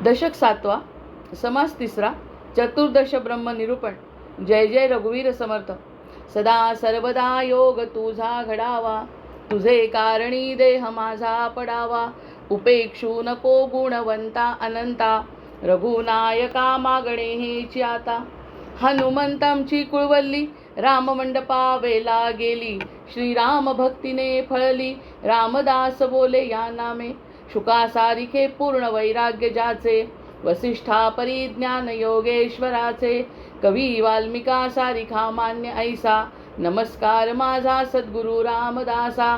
दशक 7वा, समास 3रा, चतुर्दश ब्रह्म निरूपण. जय जय रघुवीर समर्थ. सदा सर्वदा योग तुझा घडावा, तुझे कारणी देह माझा पडावा. उपेक्षू नको गुणवंता अनंता, रघुनायका मागणे हेची आता. हनुमंतांची कुळवल्ली राममंडपा वेला गेली, श्रीराम भक्तीने फळली. रामदास बोले या नामे, शुकासारिखे पूर्ण वैराग्य ज्याचे. वसिष्ठा परिज्ञान योगेश्वराचे, कवी वाल्मिका सारिखा मान्य ऐसा. नमस्कार माझा सद्गुरु रामदासा,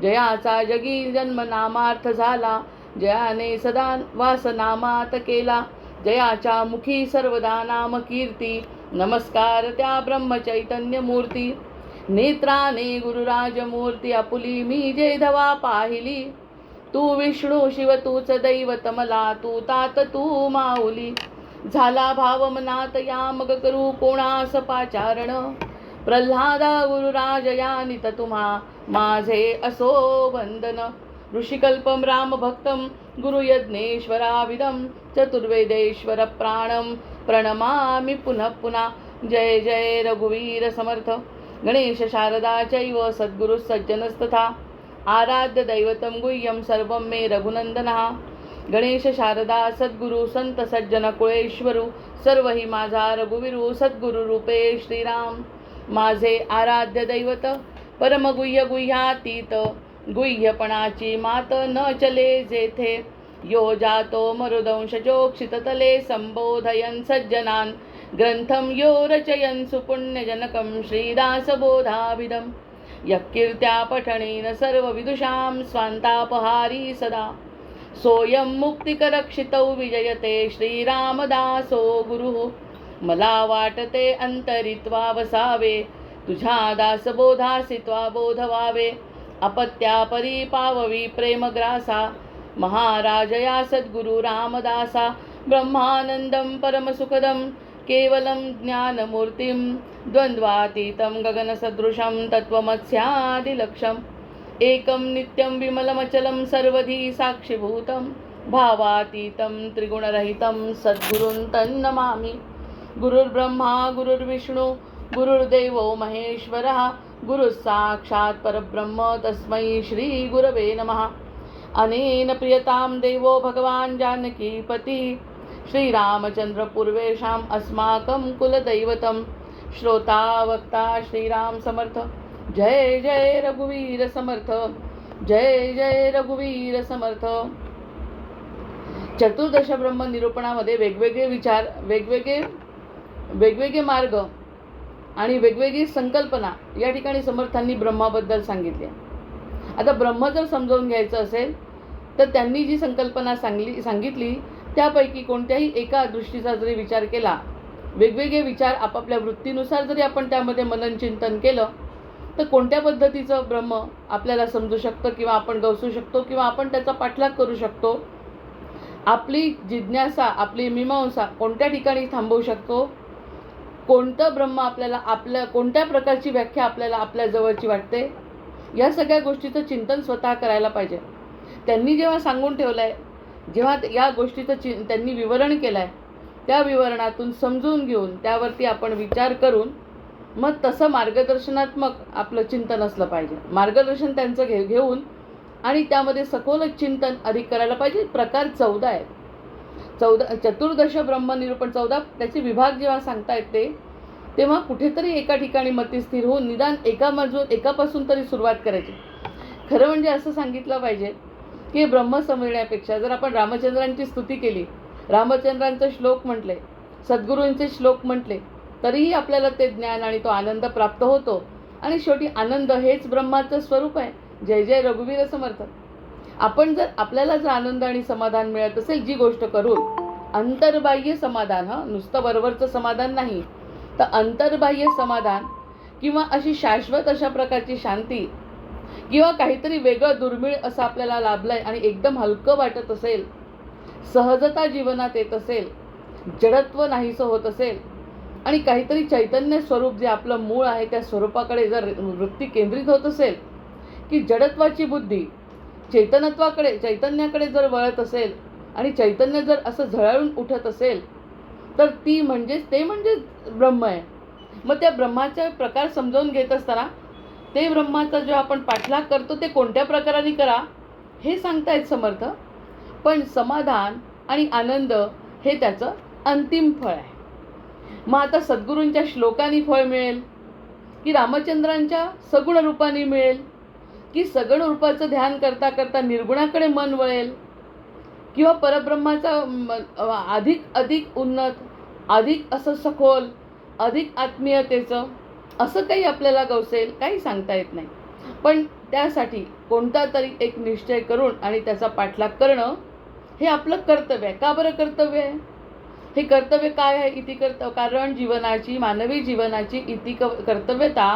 जयाचा जगी जन्म नामार्थ झाला. जयाने सदा वास नामात केला, जयाच्या मुखी सर्वदा नाम कीर्ती. नमस्कार त्या ब्रह्मचैतन्य मूर्ती, नेत्राने गुरुराज मूर्ती आपुली. मी जे धवा पाहिली, तू विष्णू शिव तूच दैवत मला. तू तात तू माऊली, झाला भाव मनात या मग करू कोणास पाचारण. प्रल्हादा गुरुराज या नित तुम्हा माझे असो वंदन. ऋषिकल्पम राम भक्तम गुरुयज्ञेश्वराविदम, चतुर्वेदेश्वर प्राणम प्रणमामि पुनः पुनः. जय जय रघुवीर समर्थ. गणेश शारदा चैव सद्गुरु सज्जनस्तथा, आराध्य दैवतम गुह्यम सर्वं मे रघुनंदनः. गणेश शारदा सद्गुरु संत सज्जन कुळेश्वरू, सर्व ही माझा रघुवीरू. सद्गुरु रूपे श्रीराम माझे आराध्य दैवत. परमगुह्य गुह्यातीत, गुह्यपणाची मात न चले जेथे. यो जातो मरुदंश जोक्षित तले, संबोधयन सज्जनान ग्रंथम यो रचयन सुपुण्यजनकं. श्रीदासबोधाविदं यक्कीर्त्या पठणेन सर्वविदुषां स्वान्तापहारी सदा. सोऽयं मुक्तिकरक्षितौ विजयते श्रीरामदासो गुरुः. मला वाटते अंतरित्वा वसावे, तुझ्या दासबोधासित्वा बोध व्हावे. अपत्यापरी पाववी प्रेमग्रासा, महाराजया सद्गुरु रामदासा. ब्रह्मानंदं परमसुखदं केवलं ज्ञानमूर्तिं, द्वन्द्वातीतं गगनसदृशं तत्त्वमस्यादिलक्ष्यम्. एकं नित्यं विमलमचलं सर्वधी साक्षिभूतं, भावातीतं त्रिगुणरहितं सद्गुरुं तन्नमामि. गुरुर्ब्रह्मा गुरुर्विष्णु गुरुर्देवो महेश्वरः, गुरुः साक्षात् परब्रह्म तस्मै श्री गुरवे नमः. अनेन प्रियतां देवो भगवान् जानकीपति, श्रीरामचंद्र पूर्वेषाम् अस्माकं कुलदैवतं. श्रोता वक्ता श्रीराम समर्थ. जय जय रघुवीर समर्थ. जय जय रघुवीर समर्थ. चतुर्दश ब्रह्म निरूपणामध्ये वेगवेगळे विचार, वेगवेगळे मार्ग आणि वेगवेगळी संकल्पना या ठिकाणी समर्थांनी ब्रह्माबद्दल सांगितली. आता ब्रह्म जर समजावून घ्यायचं असेल तर त्यांनी जी संकल्पना सांगितली त्यापैकी कोणत्याही एका दृष्टीचा जरी विचार केला, वेगवेगळे विचार आपापल्या वृत्तीनुसार जरी आपण त्यामध्ये मनन चिंतन केलं, तर कोणत्या पद्धतीचं ब्रह्म आपल्याला समजू शकतं किंवा आपण गवसू शकतो किंवा आपण त्याचा पाठलाग करू शकतो. आपली जिज्ञासा, आपली मीमांसा कोणत्या ठिकाणी थांबवू शकतो, कोणतं ब्रह्म आपल्या कोणत्या प्रकारची व्याख्या आपल्याला आपल्या जवळची वाटते, या सगळ्या गोष्टीचं चिंतन स्वतः करायला पाहिजे. त्यांनी जेव्हा सांगून ठेवलं आहे, जेव्हा या गोष्टीचं त्यांनी विवरण केलं आहे, त्या विवरणातून समजून घेऊन त्यावरती आपण विचार करून मग तसं मार्गदर्शनात्मक आपलं चिंतन असलं पाहिजे. मार्गदर्शन त्यांचं घेऊन आणि त्यामध्ये सखोल चिंतन अधिक करायला पाहिजे. प्रकार 14 आहेत. 14 चतुर्दश ब्रह्मनिरूपण 14 त्याचे विभाग जेव्हा सांगता येते तेव्हा कुठेतरी एका ठिकाणी मती स्थिर होऊन निदान एकापासून तरी सुरुवात करायची. खरं म्हणजे असं सांगितलं पाहिजे की ब्रह्म समजण्यापेक्षा जर आपण रामचंद्रांची स्तुती केली, रामचंद्रांचे श्लोक म्हटले, सद्गुरूंचे श्लोक म्हटले, तरीही आपल्याला ते ज्ञान आणि तो आनंद प्राप्त होतो. आणि शेवटी आनंद हेच ब्रह्माचं स्वरूप आहे. जय जय रघुवीर समर्थ. आपल्याला जर आनंद आणि समाधान मिळत असेल जी गोष्ट करून, अंतर्बाह्य समाधान, नुसतं वरवरचं समाधान नाही, तर अंतर्बाह्य समाधान किंवा अशी शाश्वत अशा प्रकारची शांती किंवा काहीतरी वेगळं दुर्मिळ असं आपल्याला लाभलंय आणि एकदम हलकं वाटत असेल, सहजता जीवनात येत असेल, जडत्व नाहीसं होत असेल आणि काहीतरी चैतन्य स्वरूप जे आपलं मूळ आहे त्या स्वरूपाकडे जर वृत्ती केंद्रित होत असेल, की जडत्वाची बुद्धी चैतन्याकडे जर वळत असेल, आणि चैतन्य जर असं झळाळून उठत असेल तर ते म्हणजेच ब्रह्म आहे. मग त्या ब्रह्माचे प्रकार समजावून घेत असताना ते ब्रह्माचा जो आपण पाठलाग करतो ते कोणत्या प्रकाराने करा हे सांगतायत समर्थ. पण समाधान आणि आनंद हे त्याचं अंतिम फळ आहे. मग आता सद्गुरूंच्या श्लोकांनी फळ मिळेल की रामचंद्रांच्या सगुण रूपाने मिळेल की सगुण रूपाचं ध्यान करता करता निर्गुणाकडे मन वळेल किंवा परब्रह्माचा अधिक उन्नत, अधिक असं सखोल, अधिक आत्मीयतेचं असं काही आपल्याला गवसेल काही सांगता येत नाही. पण त्यासाठी कोणता तरी एक निश्चय करून आणि त्याचा पाठलाग करणं हे आपलं कर्तव्य आहे. का बरं कर्तव्य आहे? हे कर्तव्य काय आहे? कारण मानवी जीवनाची कर्तव्यता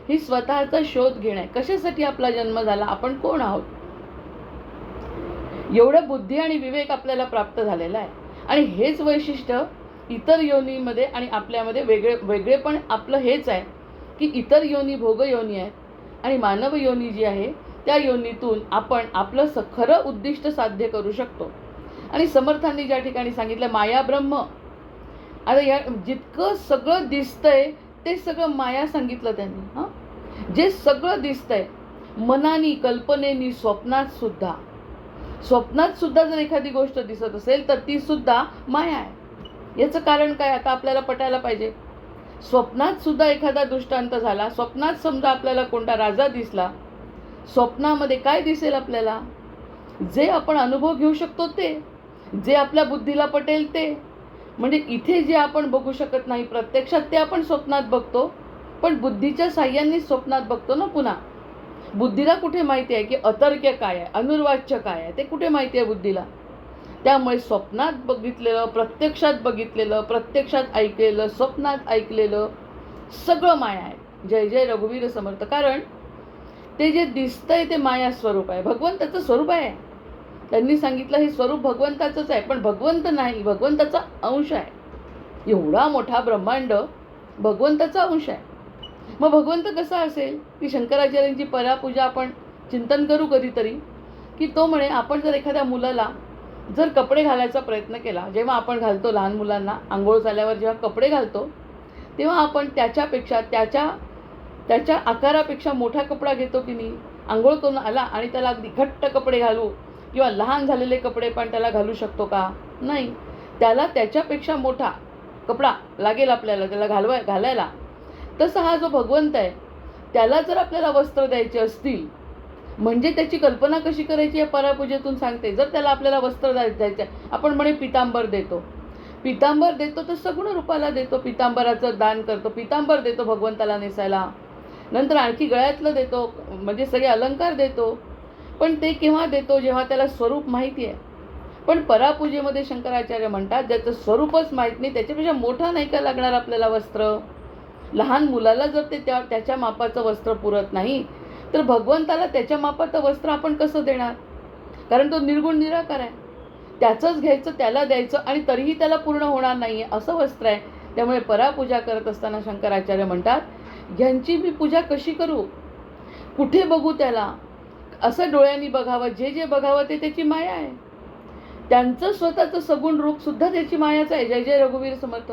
ही स्वतःचा शोध घेणं आहे. कशासाठी आपला जन्म झाला, आपण कोण आहोत, एवढं बुद्धी आणि विवेक आपल्याला प्राप्त झालेला आहे. आणि हेच वैशिष्ट्य इतर योनीमध्ये आणि आपल्यामध्ये वेगळेपण आपलं हेच आहे की इतर योनी भोग योनी आहेत आणि मानव योनी जी आहे त्या योनीतून आपण आपलं खरं उद्दिष्ट साध्य करू शकतो. आणि समर्थांनी ज्या ठिकाणी सांगितलं माया ब्रह्म, आता या जितकं सगळं दिसतंय ते सगळं माया सांगितलं त्यांनी. जे सगळं दिसतंय मनानी, कल्पनेनी, स्वप्नात सुद्धा जर एखादी गोष्ट दिसत असेल तर ती सुद्धा माया आहे. याचं कारण काय आता आपल्याला पटायला पाहिजे. स्वप्नात सुद्धा एखादा दृष्टांत झाला, स्वप्नात समजा आपल्याला कोणता राजा दिसला, स्वप्नामध्ये काय दिसेल आपल्याला? जे आपण अनुभव घेऊ शकतो ते, जे आपल्या बुद्धीला पटेल ते. म्हणजे इथे जे आपण बघू शकत नाही प्रत्यक्षात ते आपण स्वप्नात बघतो, पण बुद्धीच्या साह्याने स्वप्नात बघतो ना. पुन्हा बुद्धीला कुठे माहिती आहे की अतर्क्य काय आहे, अनुर्वाच्य काय आहे, ते कुठे माहिती आहे बुद्धीला. त्यामुळे स्वप्नात बघितलेलं, प्रत्यक्षात ऐकलेलं, स्वप्नात ऐकलेलं सगळं माया आहे. जय जय रघुवीर समर्थ. कारण ते जे दिसतंय ते माया स्वरूप आहे, भगवंताचं स्वरूप आहे. त्यांनी सांगितलं हे स्वरूप भगवंताचंच आहे, पण भगवंत नाही, भगवंताचा अंश आहे. एवढा मोठा ब्रह्मांड भगवंताचा अंश आहे. मग भगवंत कसा असेल? की शंकराचार्यांची परापूजा आपण चिंतन करू कधीतरी की तो म्हणे आपण जर एखाद्या मुलाला जर कपडे घालायचा प्रयत्न केला, जेव्हा आपण घालतो लहान मुलांना आंघोळ झाल्यावर जेव्हा कपडे घालतो तेव्हा आपण त्याच्यापेक्षा त्याच्या आकारापेक्षा मोठा कपडा घेतो की नाही. आंघोळ करून आला आणि त्याला अगदी घट्ट कपडे घालू किंवा लहान झालेले कपडे पण त्याला घालू शकतो का? नाही. त्याला त्याच्यापेक्षा मोठा कपडा लागेल आपल्याला त्याला घालायला. तसा हा जो भगवंत आहे त्याला जर आपल्याला वस्त्र द्यायचे असतील म्हणजे त्याची कल्पना कशी करायची या परापूजेतून सांगते. जर त्याला आपल्याला वस्त्र द्यायचं आपण म्हणे पितांबर देतो तर सगुण रूपाला देतो, पितांबराचं दान करतो, पितांबर देतो भगवंताला नेसायला, नंतर आणखी गळ्यातलं देतो, म्हणजे सगळे अलंकार देतो. पण ते केव्हा देतो? जेव्हा त्याला स्वरूप माहिती आहे. पण परापूजेमध्ये शंकराचार्य म्हणतात ज्याचं स्वरूपच माहीत नाही त्याच्यापेक्षा मोठा नाही का लागणार आपल्याला वस्त्र. लहान मुलाला जर ते त्याच्या मापाचं वस्त्र पुरत नाही तर भगवंताला त्याच्या मापाचं वस्त्र आपण कसं देणार? कारण तो निर्गुण निराकार आहे. त्याचंच घ्यायचं, त्याला द्यायचं आणि तरीही त्याला पूर्ण होणार नाही आहे असं वस्त्र आहे. त्यामुळे परापूजा करत असताना शंकराचार्य म्हणतात ह्यांची मी पूजा कशी करू, कुठे बघू त्याला, असं डोळ्यांनी बघावं, जे बघावं ते त्याची माया आहे. त्यांचं स्वतःचं सगुण रूप सुद्धा त्याची मायाच आहे. जय जय रघुवीर समर्थ.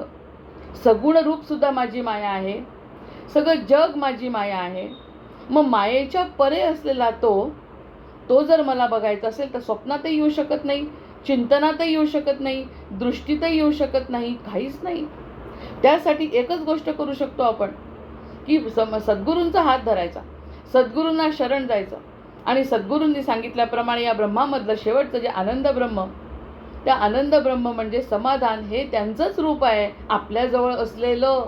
सगुण रूप सुद्धा माझी माया आहे, सगळं जग माझी माया आहे. मग मायेच्या परे असलेला तो जर मला बघायचा असेल तर स्वप्नातही येऊ शकत नाही, चिंतनातही येऊ शकत नाही, दृष्टीतही येऊ शकत नाही, काहीच नाही. त्यासाठी एकच गोष्ट करू शकतो आपण की सद्गुरूंचा हात धरायचा, सद्गुरूंना शरण जायचं आणि सद्गुरूंनी सांगितल्याप्रमाणे या ब्रह्मामधलं शेवटचं जे आनंद ब्रह्म, त्या आनंद ब्रह्म म्हणजे समाधान हे त्यांचंच रूप आहे आपल्याजवळ असलेलं.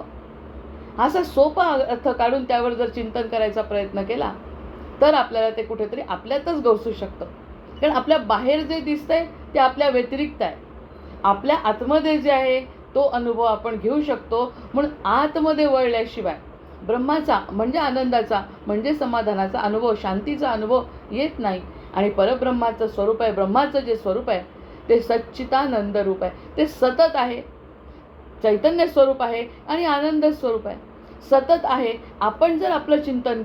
असा सोपा अर्थ काढून त्यावर जर चिंतन करायचा प्रयत्न केला तर आपल्याला ते कुठेतरी आपल्यातच गवसू शकतं. कारण आपल्या बाहेर जे दिसतंय ते आपल्या व्यतिरिक्त आहे. आपल्या आतमध्ये जे आहे तो अनुभव आपण घेऊ शकतो. म्हणून आतमध्ये वळल्याशिवाय ब्रह्माचा म्हणजे आनंदाचा म्हणजे समाधानाचा अनुभव, शांतीचा अनुभव येत नाही. आणि परब्रह्माचं स्वरूप आहे, ब्रह्माचं जे स्वरूप आहे ते सच्चिदानंद रूप आहे, ते सतत आहे, चैतन्य स्वरूप आहे आणि आनंद स्वरूप आहे, सतत आहे. आपण जर आपलं चिंतन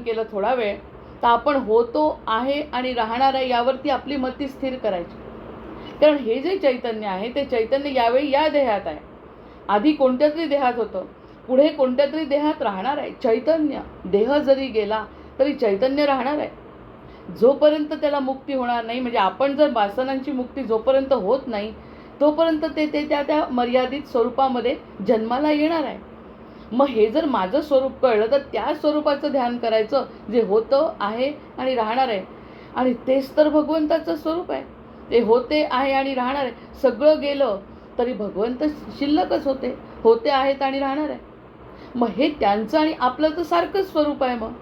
केलं थोडा वेळ तर आपण होतो, आहे आणि राहणार आहे यावरती आपली मती स्थिर करायची. कारण हे जे चैतन्य आहे ते चैतन्य यावेळी या देहात आहे. आधी कोणत्या तरी देहात होतं, पुढे कोणत्या तरी देहात राहणार आहे. चैतन्य देह जरी गेला तरी चैतन्य राहणार आहे. जोपर्यंत त्याला मुक्ती होणार नाही, म्हणजे आपण जर वासनांची मुक्ती जोपर्यंत होत नाही तोपर्यंत ते त्या मर्यादित स्वरूपामध्ये जन्माला येणार आहे. मग हे जर माझं स्वरूप कळलं तर त्या स्वरूपाचं ध्यान करायचं जे होतं, आहे आणि राहणार आहे. आणि तेच तर भगवंताचं स्वरूप आहे. ते होते, आहे आणि राहणार आहे. सगळं गेलं तरी भगवंत शिल्लकच होते आहेत आणि राहणार आहे. मग हे त्यांचं आणि आपलं तर सारखंच स्वरूप आहे. मग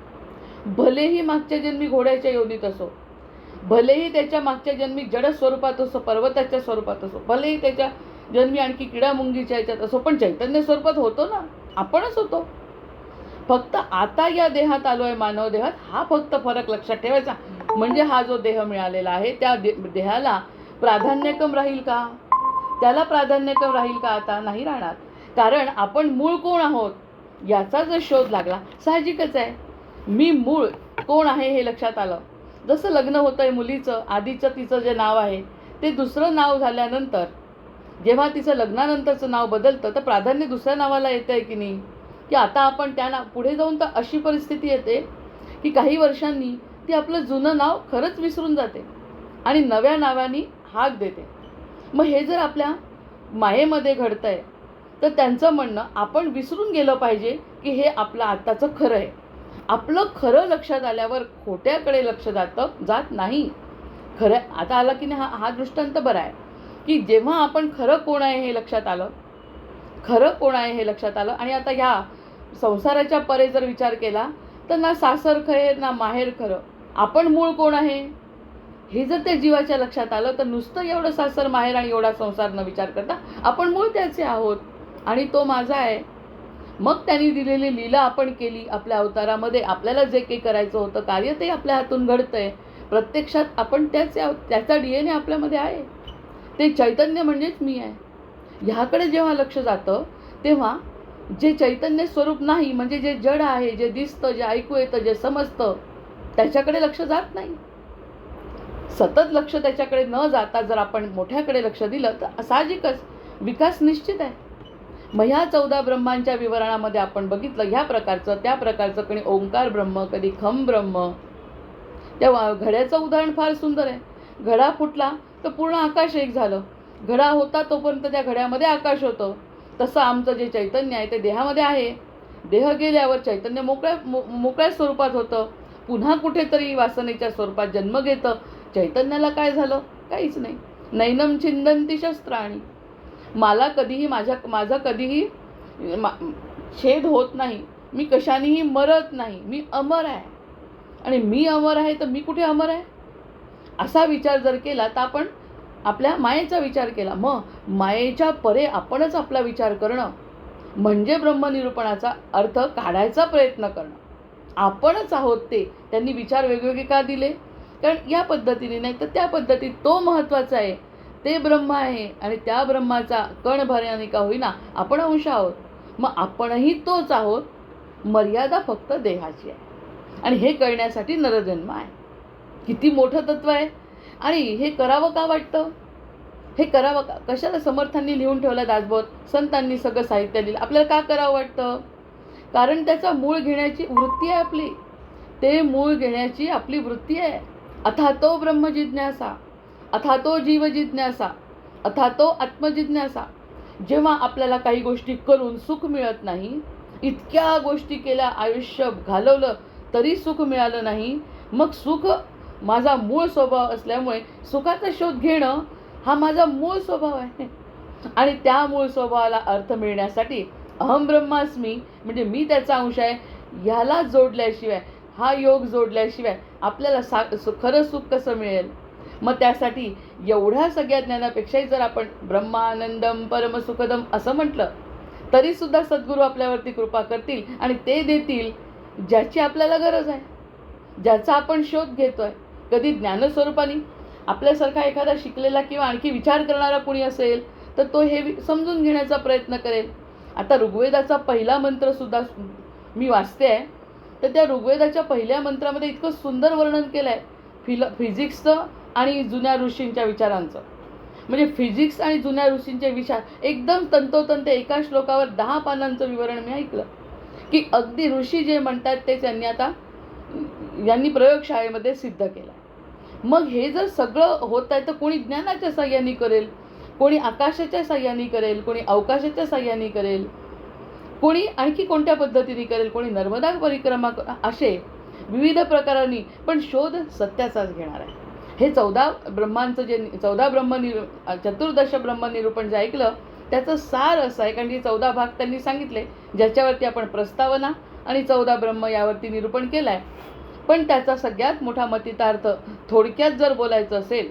भलेही मागच्या जन्मी घोड्याच्या योनीत असो, भलेही त्याच्या मागच्या जन्मी जड स्वरूपात असो, पर्वताच्या स्वरूपात असो, भलेही त्याच्या जन्मी आणखी किडा मुंगीच्या ह्याच्यात असो, पण चैतन्य स्वरूपात होतो ना, आपणच होतो. फक्त आता या देहात आलो आहे, मानव देहात, हा फक्त फरक लक्षात ठेवायचा. म्हणजे हा जो देह मिळालेला आहे त्या देहाला प्राधान्यक्रम राहील का? त्याला प्राधान्यक्रम राहील का? आता नाही राहणार. कारण आपण मूळ कोण आहोत याचा जर शोध लागला, साहजिकच आहे मी मूळ कोण आहे हे लक्षात आलं. जसं लग्न होतं आहे मुलीचं, आधीचं तिचं जे नाव आहे ते दुसरं नाव झाल्यानंतर जेव्हा तिचं लग्नानंतरचं नाव बदलतं तर प्राधान्य दुसऱ्या नावाला येतं आहे की नाही? की आता आपण त्या पुढे जाऊन तर अशी परिस्थिती येते की काही वर्षांनी ती आपलं जुनं नाव खरंच विसरून जाते आणि नव्या नावानी हाक देते. मग हे जर आपल्या मायेमध्ये घडतं आहे तर त्यांचं म्हणणं आपण विसरून गेलं पाहिजे की हे आपलं आत्ताचं खरं आहे. आपलं खरं लक्षात आल्यावर खोट्याकडे लक्ष जात नाही. खरं आता आला की नाही, हा दृष्टांत बरा आहे की जेव्हा आपण खरं कोण आहे हे लक्षात आलं, खरं कोण आहे हे लक्षात आलं आणि आता ह्या संसाराच्या परे जर विचार केला तर ना सासर खरे ना माहेर खरं, आपण मूळ कोण आहे हे जर त्या जीवाच्या लक्षात आलं तर नुसतं एवढं सासर माहेर आणि एवढा संसार न विचार करता आपण मूळ त्याचे आहोत आणि तो माझा आहे. मग त्यांनी दिलेली लीला आपण केली आपल्या अवतारामध्ये. आपल्याला जे काही करायचं होतं कार्य ते आपल्या हातून घडतंय. प्रत्यक्षात आपण त्याचा DNA आपल्यामध्ये आहे. ते चैतन्य म्हणजेच मी आहे. ह्याकडे जेव्हा लक्ष जातं तेव्हा जे चैतन्य स्वरूप नाही, म्हणजे जे जड आहे, जे दिसतं, जे ऐकू येतं, जे समजतं, त्याच्याकडे लक्ष जात नाही. सतत लक्ष त्याच्याकडे न जाता जर आपण मोठ्याकडे लक्ष दिलं तर साहजिकच विकास निश्चित आहे. मग ह्या 14 ब्रह्मांच्या विवरणामध्ये आपण बघितलं ह्या प्रकारचं त्या प्रकारचं, कधी ओंकार ब्रह्म, कधी खम ब्रह्म. त्या घड्याचं उदाहरण फार सुंदर आहे. घडा फुटला तर पूर्ण आकाश एक झालं. घडा होता तोपर्यंत त्या घड्यामध्ये आकाश होतं. तसं आमचं जे चैतन्य आहे ते देहामध्ये आहे. देह गेल्यावर चैतन्य मोकळ्या स्वरूपात होतं. पुन्हा कुठेतरी वासनेच्या स्वरूपात जन्म घेतं. चैतन्याला काय झालं? काहीच नाही. नैनम छिंदंती शस्त्राणी. मला कधीही माझा कधीही छेद होत नाही. मी कशानेही मरत नाही. मी अमर आहे. आणि मी अमर आहे तर मी कुठे अमर आहे असा विचार जर केला तर आपण आपल्या मायेचा विचार केला. मग मायेच्या परे आपणच आपला विचार करणं म्हणजे ब्रह्मनिरूपणाचा अर्थ काढायचा प्रयत्न करणं. आपणच आहोत ते. त्यांनी विचार वेगवेगळे का दिले? कारण या पद्धतीने नाही तर त्या पद्धतीत तो महत्त्वाचा आहे. ते ब्रह्म आहे आणि त्या ब्रह्माचा कण भरण्याने का होईना आपण अंश आहोत. मग आपणही तोच आहोत. मर्यादा फक्त देहाची आहे आणि हे कळण्यासाठी नरजन्म आहे. किती मोठं तत्व आहे. आणि हे करावं का वाटतं? हे करावं का? कशाला समर्थांनी लिहून ठेवलं दासबोध, संतांनी सगळं साहित्य लिहिलं. आपल्याला का करावं वाटतं? कारण त्याचा मूळ घेण्याची वृत्ती आहे आपली. ते मूळ घेण्याची आपली वृत्ती आहे. अथातो ब्रह्मजिज्ञासा, अथातो जीवजिज्ञासा, अथातो आत्मजिज्ञासा. जेव्हा आपल्याला काही गोष्टी करून सुख मिळत नाही, इतक्या गोष्टी केल्या, आयुष्य घालवलं तरी सुख मिळालं नाही, मग सुख माझा मूळ स्वभाव असल्यामुळे सुखाचा शोध घेणं हा माझा मूळ स्वभाव आहे. आणि त्या मूळ स्वभावाला अर्थ मिळण्यासाठी अहम ब्रह्मास्मी म्हणजे मी त्याचा अंश आहे ह्याला जोडल्याशिवाय, हा योग जोडल्याशिवाय आपल्याला खरं सुख कसं मिळेल? मग त्यासाठी एवढ्या सगळ्या ज्ञानापेक्षाही जर आपण ब्रह्मानंदम परमसुखदम असं म्हटलं तरीसुद्धा सद्गुरू आपल्यावरती कृपा करतील आणि ते देतील ज्याची आपल्याला गरज आहे, ज्याचा आपण शोध घेतो आहे. कधी ज्ञानस्वरूपाने आपल्यासारखा एखादा शिकलेला किंवा आणखी विचार करणारा कोणी असेल तर तो हे समजून घेण्याचा प्रयत्न करेल. आता ऋग्वेदाचा पहिला मंत्रसुद्धा मी वाचते आहे. तर त्या ऋग्वेदाच्या पहिल्या मंत्रामध्ये इतकं सुंदर वर्णन केलं आहे फिजिक्सचं आणि जुन्या ऋषींच्या विचारांचं. म्हणजे फिजिक्स आणि जुन्या ऋषींचे विचार एकदम तंतोतंत एका श्लोकावर 10 पानांचं विवरण मी ऐकलं की अगदी ऋषी जे म्हणतात ते यांनी प्रयोगशाळेमध्ये सिद्ध केलं. मग हे जर सगळं होत आहे तर कोणी ज्ञानाच्या साह्याने करेल, कोणी आकाशाच्या साह्याने करेल, कोणी अवकाशाच्या साह्याने करेल, कोणी आणखी कोणत्या पद्धतीने करेल, कोणी नर्मदा परिक्रमा, असे विविध प्रकारांनी, पण शोध सत्याचाच घेणार आहे. हे 14 ब्रह्मांचं जे 14 चतुर्दश ब्रह्मनिरूपण जे ऐकलं त्याचं सार असं आहे. कारण की 14 भाग त्यांनी सांगितले ज्याच्यावरती आपण प्रस्तावना आणि 14 ब्रह्म यावरती निरूपण केलं आहे. पण त्याचा सगळ्यात मोठा मतितार्थ थोडक्यात जर बोलायचं असेल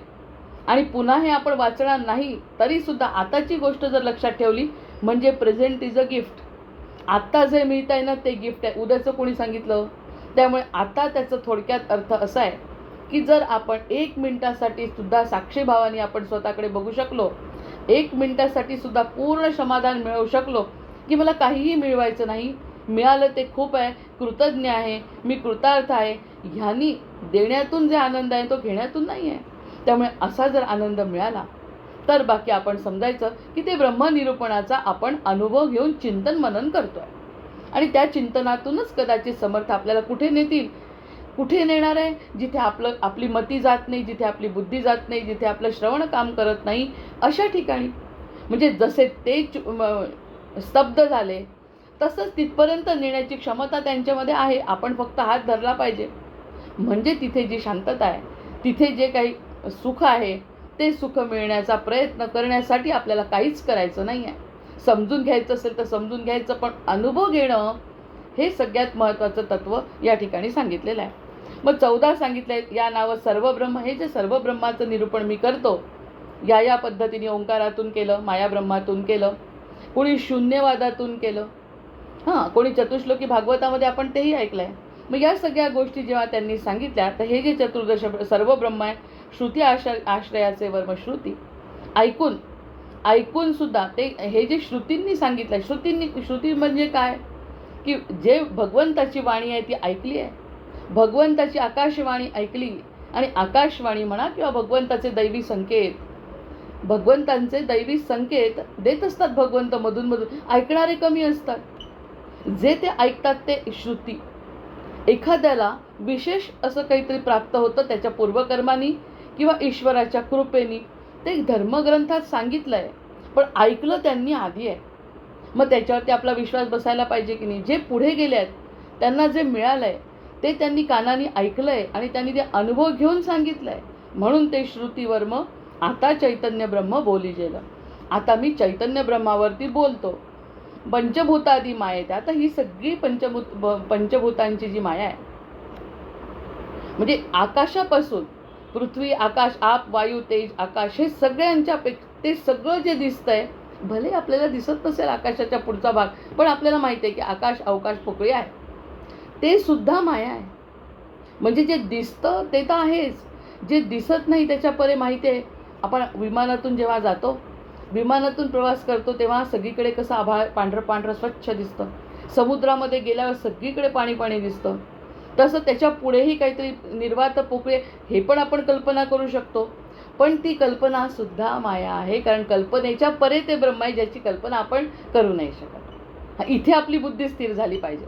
आणि पुन्हा हे आपण वाचणार नाही तरीसुद्धा आताची गोष्ट जर लक्षात ठेवली म्हणजे प्रेझेंट इज अ गिफ्ट. आत्ता जे मिळत आहे ना ते गिफ्ट आहे, उद्याचं कोणी सांगितलं. त्यामुळे आता त्याचं थोडक्यात अर्थ असा आहे की जर आपण 1 मिनिटासाठी सुद्धा साक्षीभावाने आपण स्वतःकडे बघू शकलो, 1 मिनिटासाठी सुद्धा पूर्ण समाधान मिळवू शकलो की मला काहीही मिळवायचं नाही, मिळालं ते खूप आहे, कृतज्ञ आहे, मी कृतार्थ आहे, ह्यांनी देण्यातून जे आनंद आहे तो घेण्यातून नाही आहे. त्यामुळे असा जर आनंद मिळाला तर बाकी आपण समजायचं की ते ब्रह्मनिरूपणाचा आपण अनुभव घेऊन चिंतन मनन करतोय आणि त्या चिंतनातूनच कदाचित समर्थ आपल्याला कुठे नेतील. कुठे नेणार आहे? जिथे आपली मती जात नाही, जिथे आपली बुद्धी जात नाही, जिथे आपलं श्रवण काम करत नाही, अशा ठिकाणी. म्हणजे जसे ते स्तब्ध झाले तसंच तिथपर्यंत नेण्याची क्षमता त्यांच्यामध्ये आहे. आपण फक्त हात धरला पाहिजे. म्हणजे तिथे जी शांतता आहे, तिथे जे काही सुख आहे ते सुख मिळण्याचा प्रयत्न करण्यासाठी आपल्याला काहीच करायचं नाही आहे. समजून घ्यायचं असेल तर समजून घ्यायचं, पण अनुभव घेणं हे सगळ्यात महत्त्वाचं तत्त्व या ठिकाणी सांगितलेलं आहे. मग 14 सांगितलं आहे या नावं सर्व ब्रह्म. हे जे सर्व ब्रह्माचं निरूपण मी करतो या पद्धतीने ओंकारातून केलं, मायाब्रह्मातून केलं, कोणी शून्यवादातून केलं, कोणी चतुश्लोकी भागवतामध्ये आपण तेही ऐकलं आहे. मग या सगळ्या गोष्टी जेव्हा त्यांनी सांगितल्या तर हे जे चतुर्दश सर्व ब्रह्म आहे, श्रुती आश्रयाचे वर्म श्रुती, ऐकून सुद्धा ते हे जे श्रुतींनी सांगितलं आहे, श्रुती म्हणजे काय की जे भगवंताची वाणी आहे ती ऐकली आहे, भगवंताची आकाशवाणी ऐकली, आणि आकाशवाणी म्हणा किंवा भगवंताचे दैवी संकेत, भगवंतांचे दैवी संकेत देत असतात भगवंत मधून. ऐकणारे कमी असतात, जे ते ऐकतात ते श्रुती. एखाद्याला विशेष असं काहीतरी प्राप्त होतं त्याच्या पूर्वकर्मांनी किंवा ईश्वराच्या कृपेनी, ते धर्मग्रंथात सांगितलं आहे, पण ऐकलं त्यांनी आधी आहे. मग त्याच्यावरती आपला विश्वास बसायला पाहिजे की नाही. जे पुढे गेले आहेत त्यांना जे मिळालं आहे ते त्यांनी कानाने ऐकलं आहे आणि त्यांनी ते अनुभव घेऊन सांगितलं आहे. म्हणून ते श्रुतीवर्म आता चैतन्य ब्रह्म बोली गेलं. आता मी चैतन्य ब्रह्मावरती बोलतो. पंचभूतादी मायेत आता ही सगळी पंचभूतांची जी माया आहे, म्हणजे आकाशापासून पृथ्वी, आकाश, आप, वायू, तेज, आकाश, हे सगळ्यांच्या ते सगळं जे दिसतंय, भले आपल्याला दिसत नसेल आकाशाच्या पुढचा भाग, पण आपल्याला माहिती आहे की आकाश, अवकाश, पोकळी आहे, ते सुद्धा माया आहे. म्हणजे जे दिसतं ते तर आहेच, जे दिसत नाही त्याच्या परे माहिती आहे. आपण विमानातून जेव्हा जातो, विमानातून प्रवास करतो तेव्हा सगळीकडे कसं आभाळ पांढरं पांढरं स्वच्छ दिसतं. समुद्रामध्ये गेल्यावर सगळीकडे पाणी पाणी दिसतं. तसं त्याच्या पुढेही काहीतरी निर्वात पोकळे, हे पण आपण कल्पना करू शकतो. पण ती कल्पनासुद्धा माया आहे, कारण कल्पनेच्या परे ते ब्रह्म आहे ज्याची कल्पना आपण करू नाही शकत. इथे आपली बुद्धी स्थिर झाली पाहिजे.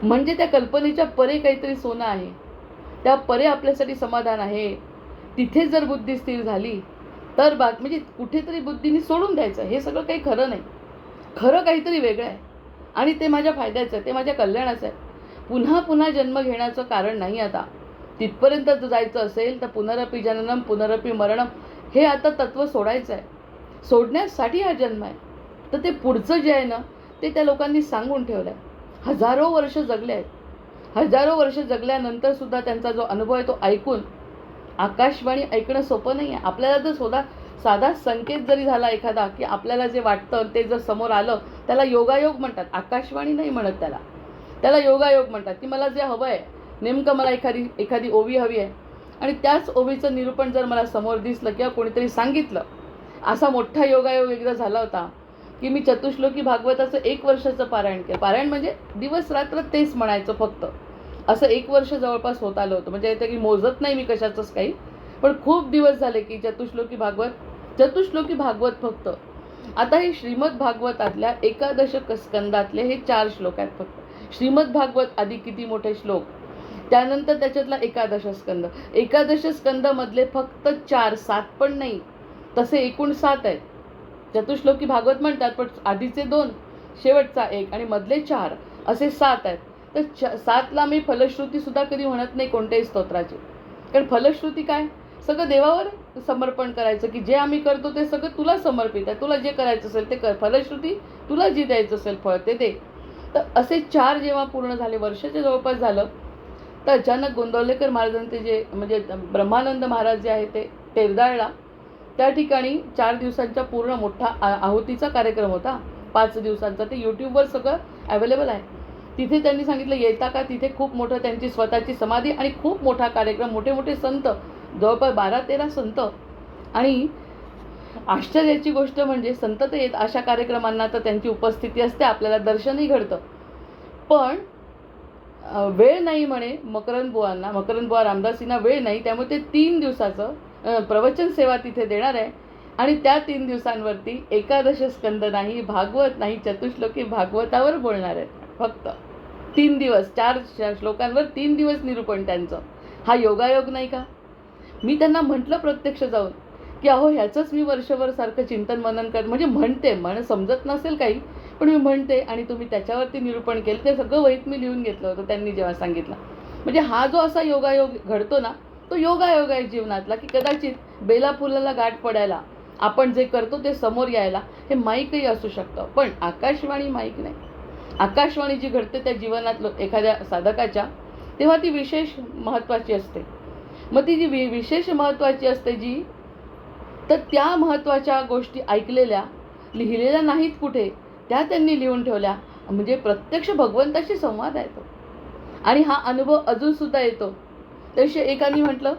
म्हणजे त्या कल्पनेच्या परे काहीतरी सोनं आहे, त्या परे आपल्यासाठी समाधान आहे. तिथे जर बुद्धी स्थिर झाली तर म्हणजे कुठेतरी बुद्धीने सोडून द्यायचं, हे सगळं काही खरं नाही, खरं काहीतरी वेगळं आहे आणि ते माझ्या फायद्याचं आहे, ते माझ्या कल्याणाचं आहे. पुन्हा पुन्हा जन्म घेण्याचं कारण नाही. आता तिथपर्यंत जर जायचं असेल तर पुनरपि जननम पुनरपि मरणम हे आता तत्त्व सोडायचं आहे. सोडण्यासाठी हा जन्म आहे. तर ते पुढचं जे आहे ना ते त्या लोकांनी सांगून ठेवलं आहे. हजारो वर्ष जगले आहेत. हजारो वर्ष जगल्यानंतर सुद्धा त्यांचा जो अनुभव आहे तो ऐकून, आकाशवाणी ऐकणं सोपं नाही आहे. आपल्याला जर साधा संकेत जरी झाला एखादा की आपल्याला जे वाटतं ते जर समोर आलं, त्याला योगायोग म्हणतात. आकाशवाणी नाही म्हणत त्याला योगायोग म्हणतात. की मला जे हवं आहे, नेमकं मला एखादी ओवी हवी आहे आणि त्याच ओवीचं निरूपण जर मला समोर दिसलं किंवा कोणीतरी सांगितलं. असा मोठा योगायोग एकदा झाला होता की मी चतुश्लोकी भागवताचं 1 वर्षाचं पारायण केलं. पारायण म्हणजे दिवस रात्र तेच म्हणायचं फक्त. असं 1 वर्ष जवळपास होत आलं होतं. म्हणजे तरी मोजत नाही मी कशाचंच काही, पण खूप दिवस झाले की चतुश्लोकी भागवत फक्त. आता हे श्रीमद भागवतातल्या एकादश स्कंदातले हे 4 श्लोक आहेत फक्त. श्रीमद भागवत आधी किती मोठे श्लोक, त्यानंतर त्याच्यातला एकादश स्कंद. एकादश स्कंदामधले फक्त 4, 7 पण नाही, तसे एकूण 7 आहेत. चतुश्लोकी भागवत म्हणतात, पण आधीचे 2, शेवटचा 1 आणि मधले 4 असे 7 आहेत. तर 7ला मी फलश्रुती सुद्धा कधी म्हणत नाही कोणत्याही स्तोत्राची. कारण फलश्रुती काय, सगळं देवावर समर्पण करायचं, की जे आम्ही करतो ते सगळं तुला समर्पित आहे, तुला जे करायचं असेल ते कर, फलश्रुती तुला जी द्यायचं असेल फळ ते दे. तर असे 4 जेव्हा पूर्ण झाले, वर्षाच्या जवळपास झालं, तर अचानक गोंदवलेकर महाराजांचे जे म्हणजे ब्रह्मानंद महाराज जे आहे ते तेरदाळला, त्या ठिकाणी 4 दिवसांचा पूर्ण मोठा आहुतीचा कार्यक्रम होता, 5 दिवसांचा. ते यूट्यूबवर सगळं अवेलेबल आहे. तिथे त्यांनी सांगितलं येता का, तिथे खूप मोठं त्यांची स्वतःची समाधी आणि खूप मोठा कार्यक्रम, मोठे मोठे संत, जवळपास 12-13 संत. आणि आश्चर्याची गोष्ट म्हणजे संत तर येत अशा कार्यक्रमांना, तर त्यांची उपस्थिती असते, आपल्याला दर्शनही घडतं. पण वेळ नाही म्हणे मकरंद बुवा रामदासींना वेळ नाही, त्यामुळे ते 3 दिवसाचं प्रवचन सेवा तिथे देणार आहे. आणि त्या 3 दिवसांवरती एकादश स्कंद नाही, भागवत नाही, चतुश्लोकी भागवतावर बोलणार आहेत. फक्त 3 दिवस 4 श्लोकांवर 3 दिवस निरूपण त्यांचं. हा योगायोग नाही का? मी त्यांना म्हटलं प्रत्यक्ष जाऊन की अहो ह्याचंच मी वर्षभर सारखं चिंतन मनन म्हणजे म्हणते, समजत नसेल काही, पण मी म्हणते आणि तुम्ही त्याच्यावरती निरूपण केलं. ते सगळं वहीत मी लिहून घेतलं होतं त्यांनी जेव्हा सांगितलं. म्हणजे हा जो असा योगायोग घडतो ना, तो योगायोग आहे जीवनातला, की कदाचित बेला फुलाला गाठ पडायला, आपण जे करतो ते समोर यायला, हे माईकही असू शकतं. पण आकाशवाणी माईक नाही. आकाशवाणी जी घडते त्या जीवनात एखाद्या साधकाच्या, तेव्हा ती विशेष महत्त्वाची असते. मग ती जी विशेष महत्त्वाची असते जी, तर त्या महत्त्वाच्या गोष्टी ऐकलेल्या, लिहिलेल्या नाहीत कुठे, त्या त्यांनी लिहून ठेवल्या. म्हणजे प्रत्यक्ष भगवंताशी संवाद येतो आणि हा अनुभव अजूनसुद्धा येतो. तसे एकाने म्हटलं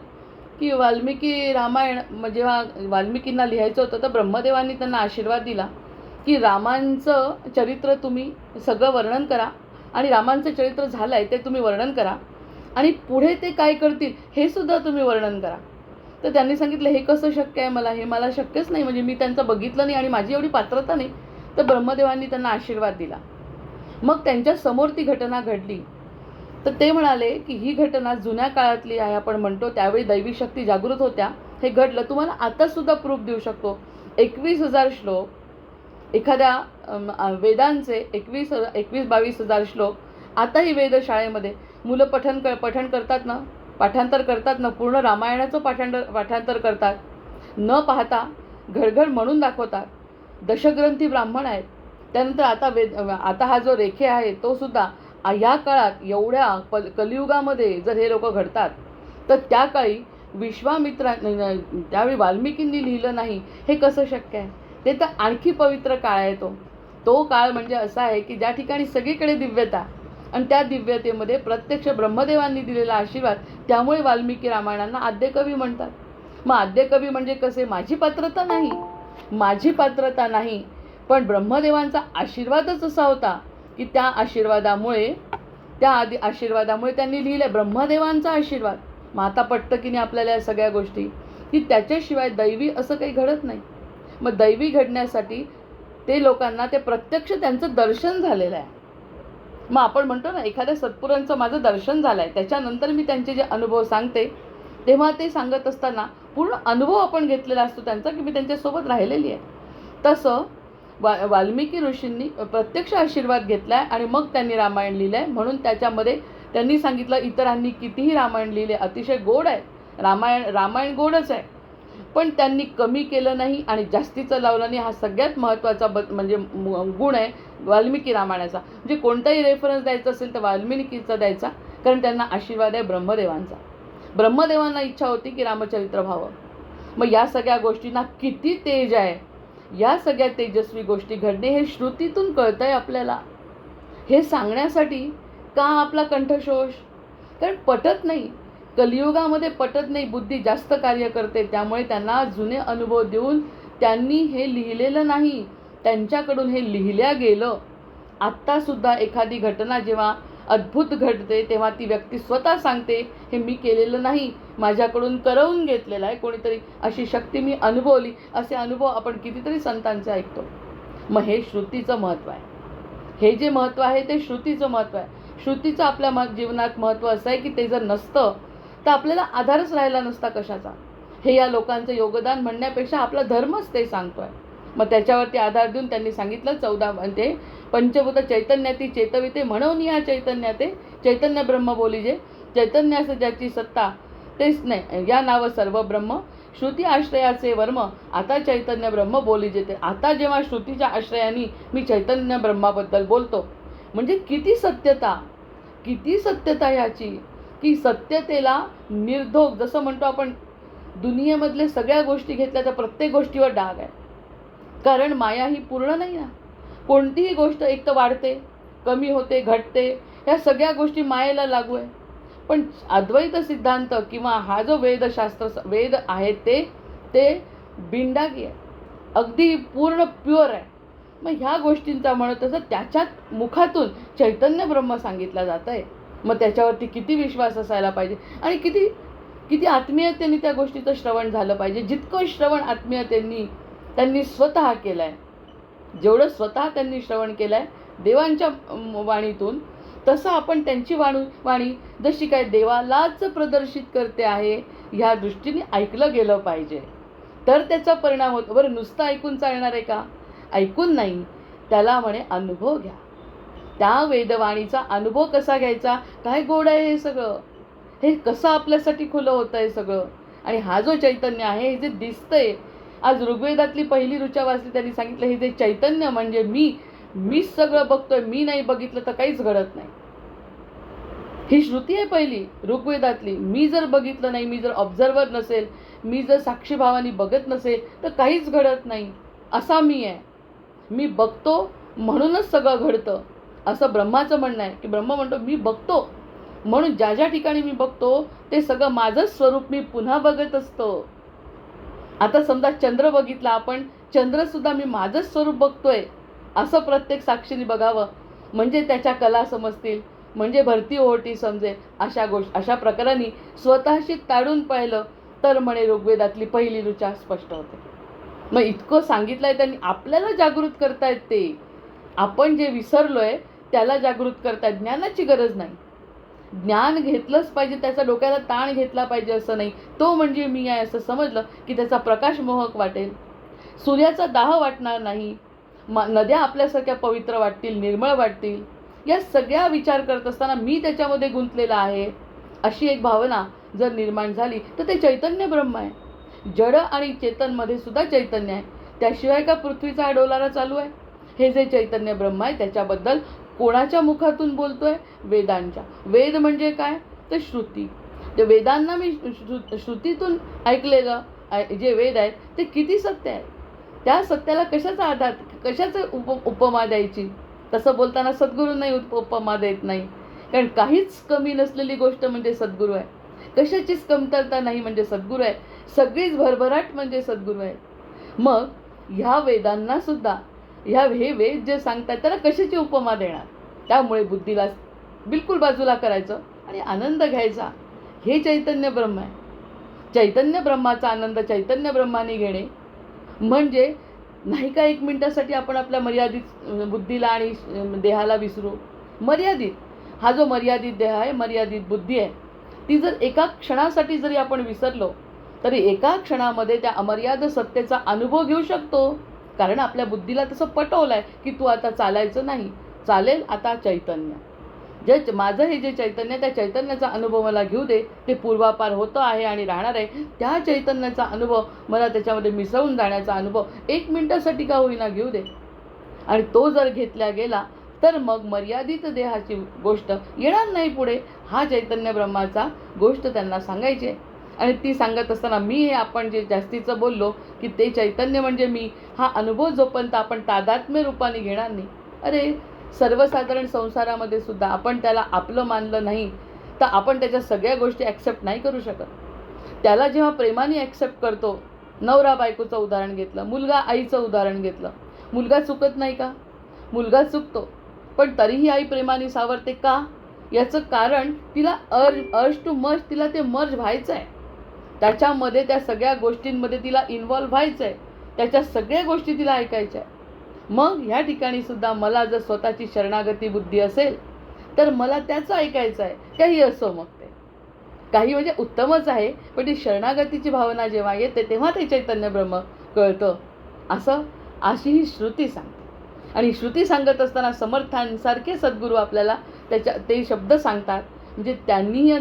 की वाल्मिकी रामायण जेव्हा वाल्मिकींना लिहायचं होतं, तर ब्रह्मदेवांनी त्यांना आशीर्वाद दिला की रामांचं चरित्र तुम्ही सगळं वर्णन करा, आणि रामांचं चरित्र झालं आहे ते तुम्ही वर्णन करा, आणि पुढे ते काय करतील हे सुद्धा तुम्ही वर्णन करा. तर त्यांनी सांगितलं हे कसं शक्य आहे, हे मला शक्यच नाही, म्हणजे मी त्यांचं बघितलं नाही आणि माझी एवढी पात्रता नाही. तर ब्रह्मदेवांनी त्यांना आशीर्वाद दिला. मग त्यांच्या समोर ती घटना घडली. तर ते म्हणाले की ही घटना जुन्या काळातली आहे, आपण म्हणतो त्यावेळी दैवी शक्ती जागृत होत्या, हे घडलं. तुम्हाला आतासुद्धा प्रूफ देऊ शकतो. 21,000 श्लोक, एखाद्या वेदांचे 21-22,000 श्लोक आताही वेधशाळेमध्ये मुलं पठण करतात ना, पाठांतर करतात ना, पूर्ण रामायणाचं पाठांतर करतात, न पाहता घडघड म्हणून दाखवतात. दशग्रंथी ब्राह्मण आहेत. त्यानंतर आता हा जो रेखे आहे तो सुद्धा ह्या काळात एवढ्या कलियुगामध्ये जर हे लोक घडतात, तर त्या काळी त्यावेळी वाल्मिकींनी लिहिलं नाही, हे कसं शक्य आहे? ते तर आणखी पवित्र काळ आहे. तो काळ म्हणजे असा आहे की ज्या ठिकाणी सगळीकडे दिव्यता, आणि त्या दिव्यतेमध्ये प्रत्यक्ष ब्रह्मदेवांनी दिलेला आशीर्वाद, त्यामुळे वाल्मिकी रामायणांना आद्यकवी म्हणतात. मग आद्यकवी म्हणजे कसे? माझी पात्रता नाही, पण ब्रह्मदेवांचा आशीर्वादच असा होता की त्या आशीर्वादामुळे त्यांनी लिहिलं. ब्रह्मदेवांचा आशीर्वाद. मग आता पटतं की नाही आपल्याला या सगळ्या गोष्टी, की त्याच्याशिवाय दैवी असं काही घडत नाही. मग दैवी घडण्यासाठी ते लोकांना ते प्रत्यक्ष त्यांचं दर्शन झालेलं आहे. मग आपण म्हणतो ना, एखाद्या सत्पुरांचं माझं दर्शन झालं आहे, त्याच्यानंतर मी त्यांचे जे अनुभव सांगते, तेव्हा ते सांगत असताना पूर्ण अनुभव आपण घेतलेला असतो त्यांचा, की मी त्यांच्यासोबत राहिलेली आहे. तसं वाल्मिकी ऋषींनी प्रत्यक्ष आशीर्वाद घेतला आहे आणि मग त्यांनी रामायण लिहिलं आहे. म्हणून त्याच्यामध्ये त्यांनी सांगितलं, इतरांनी कितीही रामायण लिहिले, अतिशय गोड आहे रामायण गोडच आहे, पण त्यांनी कमी केलं नाही आणि जास्तीचं लावलं नाही. हा सगळ्यात महत्त्वाचा म्हणजे गुण आहे वाल्मिकी रामायणाचा. म्हणजे कोणताही रेफरन्स द्यायचा असेल तर वाल्मिकीचा द्यायचा, कारण त्यांना आशीर्वाद आहे ब्रह्मदेवांचा. ब्रह्मदेवांना इच्छा होती की रामचरित्र व्हावं. मग या सगळ्या गोष्टींना किती तेज आहे, या सगळ्या तेजस्वी गोष्टी घडणे हे श्रुतीतून कळतंय आपल्याला. हे सांगण्यासाठी का आपला कंठशोष? कारण पटत नाही, कलियुगामध्ये पटत नाही, बुद्धी जास्त कार्य करते. त्यामुळे त्यांना जुने अनुभव देऊन त्यांनी हे लिहिलेलं नाही, त्यांच्याकडून हे लिहिल्या गेलं. आत्तासुद्धा एखादी घटना जेव्हा अद्भुत घडते तेव्हा ती व्यक्ती स्वतः सांगते, हे मी केलेलं नाही, माझ्याकडून करवून घेतलेलं आहे कोणीतरी, अशी शक्ती मी अनुभवली. असे अनुभव आपण कितीतरी संतांचे ऐकतो. मग हे श्रुतीचं महत्त्व आहे. हे जे महत्त्व आहे ते श्रुतीचं महत्त्व आहे. श्रुतीचं आपल्या जीवनात महत्त्व असं आहे की ते जर नसतं तर आपल्याला आधारच राहिला नसता कशाचा. हे या लोकांचं योगदान म्हणण्यापेक्षा आपला धर्मच ते सांगतोय. मग त्याच्यावरती आधार देऊन त्यांनी सांगितलं 14 म्हणजे पंचभूत चैतन्याती चेतविते म्हणून या चैतन्याते चैतन्य ब्रह्म बोली जे चैतन्यास ज्याची सत्ता तेच नाही या नाव सर्व ब्रह्म श्रुती आश्रयाचे वर्म आता चैतन्य ब्रह्म बोली जेते. आता जेव्हा श्रुतीच्या आश्रयाने मी चैतन्य ब्रह्माबद्दल बोलतो म्हणजे किती सत्यता ह्याची, की सत्यतेला निर्धोक जसं म्हणतो आपण, दुनियेमधले सगळ्या गोष्टी घेतल्या तर प्रत्येक गोष्टीवर डाग आहे. कारण माया ही पूर्ण नाही ना. कोणतीही गोष्ट एक तर वाढते, कमी होते, घटते, ह्या सगळ्या गोष्टी मायेला लागू आहे. पण अद्वैत सिद्धांत किंवा हा जो वेद आहेत ते बिनडागी आहे, अगदी पूर्ण प्युअर आहे. मग ह्या गोष्टींचा म्हणत असं त्याच्यात मुखातून चैतन्य ब्रह्म सांगितलं जात आहे. मग त्याच्यावरती किती विश्वास असायला पाहिजे आणि किती आत्मीयतेने त्या गोष्टीचं श्रवण झालं पाहिजे. जितकं श्रवण आत्मीयतेने त्यांनी स्वतः केलं आहे, जेवढं स्वतः त्यांनी श्रवण केलं आहे देवांच्या वाणीतून, तसं आपण त्यांची वाणी जशी काय देवालाच प्रदर्शित करते आहे ह्या दृष्टीने ऐकलं गेलं पाहिजे. तर त्याचा परिणाम होतो. बरं नुसतं ऐकून चालणार आहे का? ऐकून नाही, त्याला म्हणे अनुभव घ्या. त्या वेदवाणीचा अनुभव कसा घ्यायचा? काय गोड आहे हे सगळं, हे कसं आपल्यासाठी खुलं होतं आहे सगळं. आणि हा जो चैतन्य आहे हे जे दिसतंय, आज ऋग्वेदातली पहिली ऋचा वाचली त्यांनी सांगितलं हे जे चैतन्य म्हणजे मीच सगळं बघतोय, मी नाही बघितलं तर काहीच घडत नाही. ही श्रुती आहे पहिली ऋग्वेदातली. मी जर बघितलं नाही, मी जर ऑब्झर्वर नसेल, मी जर साक्षीभावाने बघत नसेल तर काहीच घडत नाही. असा मी आहे, मी बघतो म्हणूनच सगळं घडतं असं ब्रह्माचं म्हणणं आहे. की ब्रह्म म्हणतो मी बघतो म्हणून ज्या ठिकाणी मी बघतो ते सगळं माझंच स्वरूप मी पुन्हा बघत असतो. आता समजा चंद्र बघितला आपण, चंद्रसुद्धा मी माझंच स्वरूप बघतोय असं प्रत्येक साक्षीने बघावं, म्हणजे त्याच्या कला समजतील, म्हणजे भरती ओहोटी समजेल. अशा प्रकाराने स्वतःशी ताडून पाहिलं तर म्हणे ऋग्वेदातली पहिली ऋचा स्पष्ट होते. मग इतकं सांगितलंय त्यांनी, आपल्याला जागृत करतायत ते. आपण जे विसरलोय त्याला जागृत करतायत. ज्ञानाची गरज नाही, ज्ञान घेतलंच पाहिजे, त्याचा डोक्याला ताण घेतला पाहिजे असं नाही. तो म्हणजे मी आहे असं समजलं की त्याचा प्रकाश मोहक वाटेल, सूर्याचा दाह वाटणार नाही, नद्या आपल्यासारख्या पवित्र वाटतील, निर्मळ वाटतील. या सगळ्या विचार करत असताना मी त्याच्यामध्ये गुंतलेला आहे अशी एक भावना जर निर्माण झाली तर ते चैतन्य ब्रह्म आहे. जड आणि चेतनमध्ये सुद्धा चैतन्य आहे. त्याशिवाय का पृथ्वीचा हा डोलारा चालू आहे? हे जे चैतन्य ब्रह्म आहे त्याच्याबद्दल कोणाच्या मुखातून बोलतोय? वेदांच्या. वेद म्हणजे काय? तर श्रुती. ते वेदांना मी श्रुतीतून ऐकलेलं जे वेद आहेत ते किती सत्य आहे. त्या सत्याला कशाचा आधार, कशाचं उपमा द्यायची? तसं बोलताना सद्गुरूंनाही उपमा देत नाही. कारण काहीच कमी नसलेली गोष्ट म्हणजे सद्गुरू आहे, कशाचीच कमतरता नाही म्हणजे सद्गुरू आहे, सगळीच भरभराट म्हणजे सद्गुरू आहे. मग ह्या वेदांना सुद्धा हे वेद जे सांगतात त्याला कशाची उपमा देणार? त्यामुळे बुद्धीला बिलकुल बाजूला करायचं आणि आनंद घ्यायचा. हे चैतन्य ब्रह्म आहे. चैतन्य ब्रह्माचा आनंद चैतन्य ब्रह्माने घेणे म्हणजे नाही का 1 मिनिटासाठी आपण आपल्या मर्यादित बुद्धीला आणि देहाला विसरू. मर्यादित हा जो मर्यादित देह आहे, मर्यादित बुद्धी आहे, ती जर एका क्षणासाठी जरी आपण विसरलो तरी एका क्षणामध्ये त्या अमर्याद सत्तेचा अनुभव घेऊ शकतो. कारण आपल्या बुद्धीला तसं पटवलं आहे की तू आता चालायचं नाही, चालेल आता चैतन्य. माझं हे जे चैतन्य, त्या चैतन्याचा अनुभव मला घेऊ दे. ते पूर्वापार होतं आहे आणि राहणार आहे. त्या चैतन्याचा अनुभव मला त्याच्यामध्ये मिसळून जाण्याचा अनुभव 1 मिनिटासाठी का होईना घेऊ दे. आणि तो जर घेतला गेला तर मग मर्यादित देहाची गोष्ट येणार नाही पुढे. हा चैतन्य ब्रह्माचा गोष्ट त्यांना सांगायची आहे. आणि ती सांगत असताना मी हे आपण जे जास्तीचं बोललो की ते चैतन्य म्हणजे मी, हा अनुभव जोपर्यंत आपण तादात्म्य रूपाने घेणार नाही, अरे सर्वसाधारण संसारामध्ये सुद्धा आपण त्याला आपलं मानलं नाही तर आपण त्याच्या सगळ्या गोष्टी ॲक्सेप्ट नाही करू शकत. त्याला जेव्हा प्रेमाने ॲक्सेप्ट करतो, नवरा बायकोचं उदाहरण घेतलं, मुलगा आईचं उदाहरण घेतलं, मुलगा चुकत नाही का? मुलगा चुकतो पण तरीही आई प्रेमाने सावरते का? याचं कारण तिला अर्ज टू मर्ज, तिला ते मर्ज व्हायचं आहे, त्याच्यामध्ये त्या सगळ्या गोष्टींमध्ये तिला इन्व्हॉल्व्ह व्हायचं आहे, त्याच्या सगळ्या गोष्टी तिला ऐकायच्या आहे. मग ह्या ठिकाणी सुद्धा मला जर स्वतःची शरणागती बुद्धी असेल तर मला त्याचं ऐकायचं आहे, काही असो. मग ते काही म्हणजे उत्तमच आहे, पण ती शरणागतीची भावना जेव्हा येते तेव्हा ते चैतन्य ब्रह्म कळतं, अशी ही श्रुती सांगते. आणि श्रुती सांगत असताना समर्थांसारखे सद्गुरू आपल्याला ते शब्द सांगतात. म्हणजे त्यांनी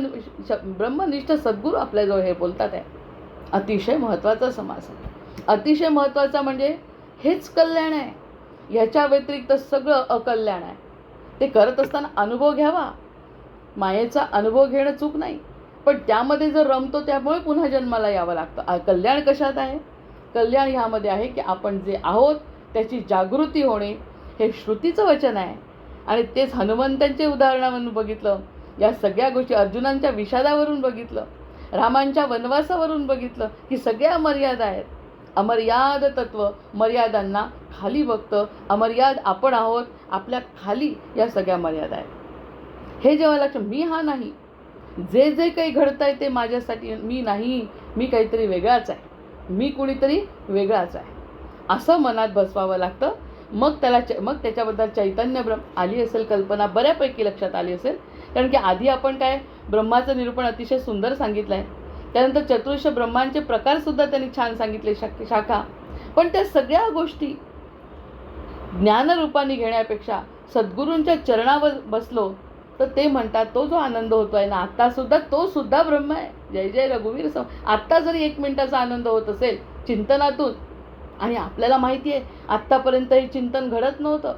ब्रह्मनिष्ठ सद्गुरू आपल्याजवळ हे बोलतात आहे. अतिशय महत्त्वाचा समास आहे. अतिशय महत्त्वाचा म्हणजे हेच कल्याण आहे, ह्याच्या व्यतिरिक्त सगळं अकल्याण आहे. ते करत असताना अनुभव घ्यावा, मायेचा अनुभव घेणं चूक नाही, पण त्यामध्ये जर रमतो त्यामुळे पुन्हा जन्माला यावं लागतं. कल्याण कशात आहे? कल्याण ह्यामध्ये आहे की आपण जे आहोत त्याची जागृती होणे, हे श्रुतीचं वचन आहे. आणि तेच हनुमंतांचे उदाहरणावरून बघितलं, या सगळ्या गोष्टी अर्जुनांच्या विषादावरून बघितलं, रामांच्या वनवासावरून बघितलं की सगळ्या मर्यादा आहेत. अमर्याद तत्व मर्यादांना खाली बघतं. अमर्याद आपण आहोत, आपल्या खाली या सगळ्या मर्यादा आहेत. हे जेव्हा लक्षात, मी हा नाही, जे जे काही घडतं आहे ते माझ्यासाठी मी नाही, मी काहीतरी वेगळाच आहे, मी कुणीतरी वेगळाच आहे, असं मनात बसवावं लागतं. मग त्याच्याबद्दल चैतन्य ब्रह्म आली असेल, कल्पना बऱ्यापैकी लक्षात आली असेल. कारण की आधी आपण काय ब्रह्माचं निरूपण अतिशय सुंदर सांगितलं आहे, त्यानंतर चतुर्ष ब्रह्मांचे प्रकारसुद्धा त्यांनी छान सांगितले, शाखा. पण त्या सगळ्या गोष्टी ज्ञानरूपाने घेण्यापेक्षा सद्गुरूंच्या चरणावर बसलो तर ते म्हणतात तो जो आनंद होतो आहे ना आत्तासुद्धा, तो सुद्धा ब्रह्म आहे. जय जय रघुवीर आत्ता जरी 1 मिनिटाचा आनंद होत असेल चिंतनातून, आणि आपल्याला माहिती आहे आत्तापर्यंत हे चिंतन घडत नव्हतं,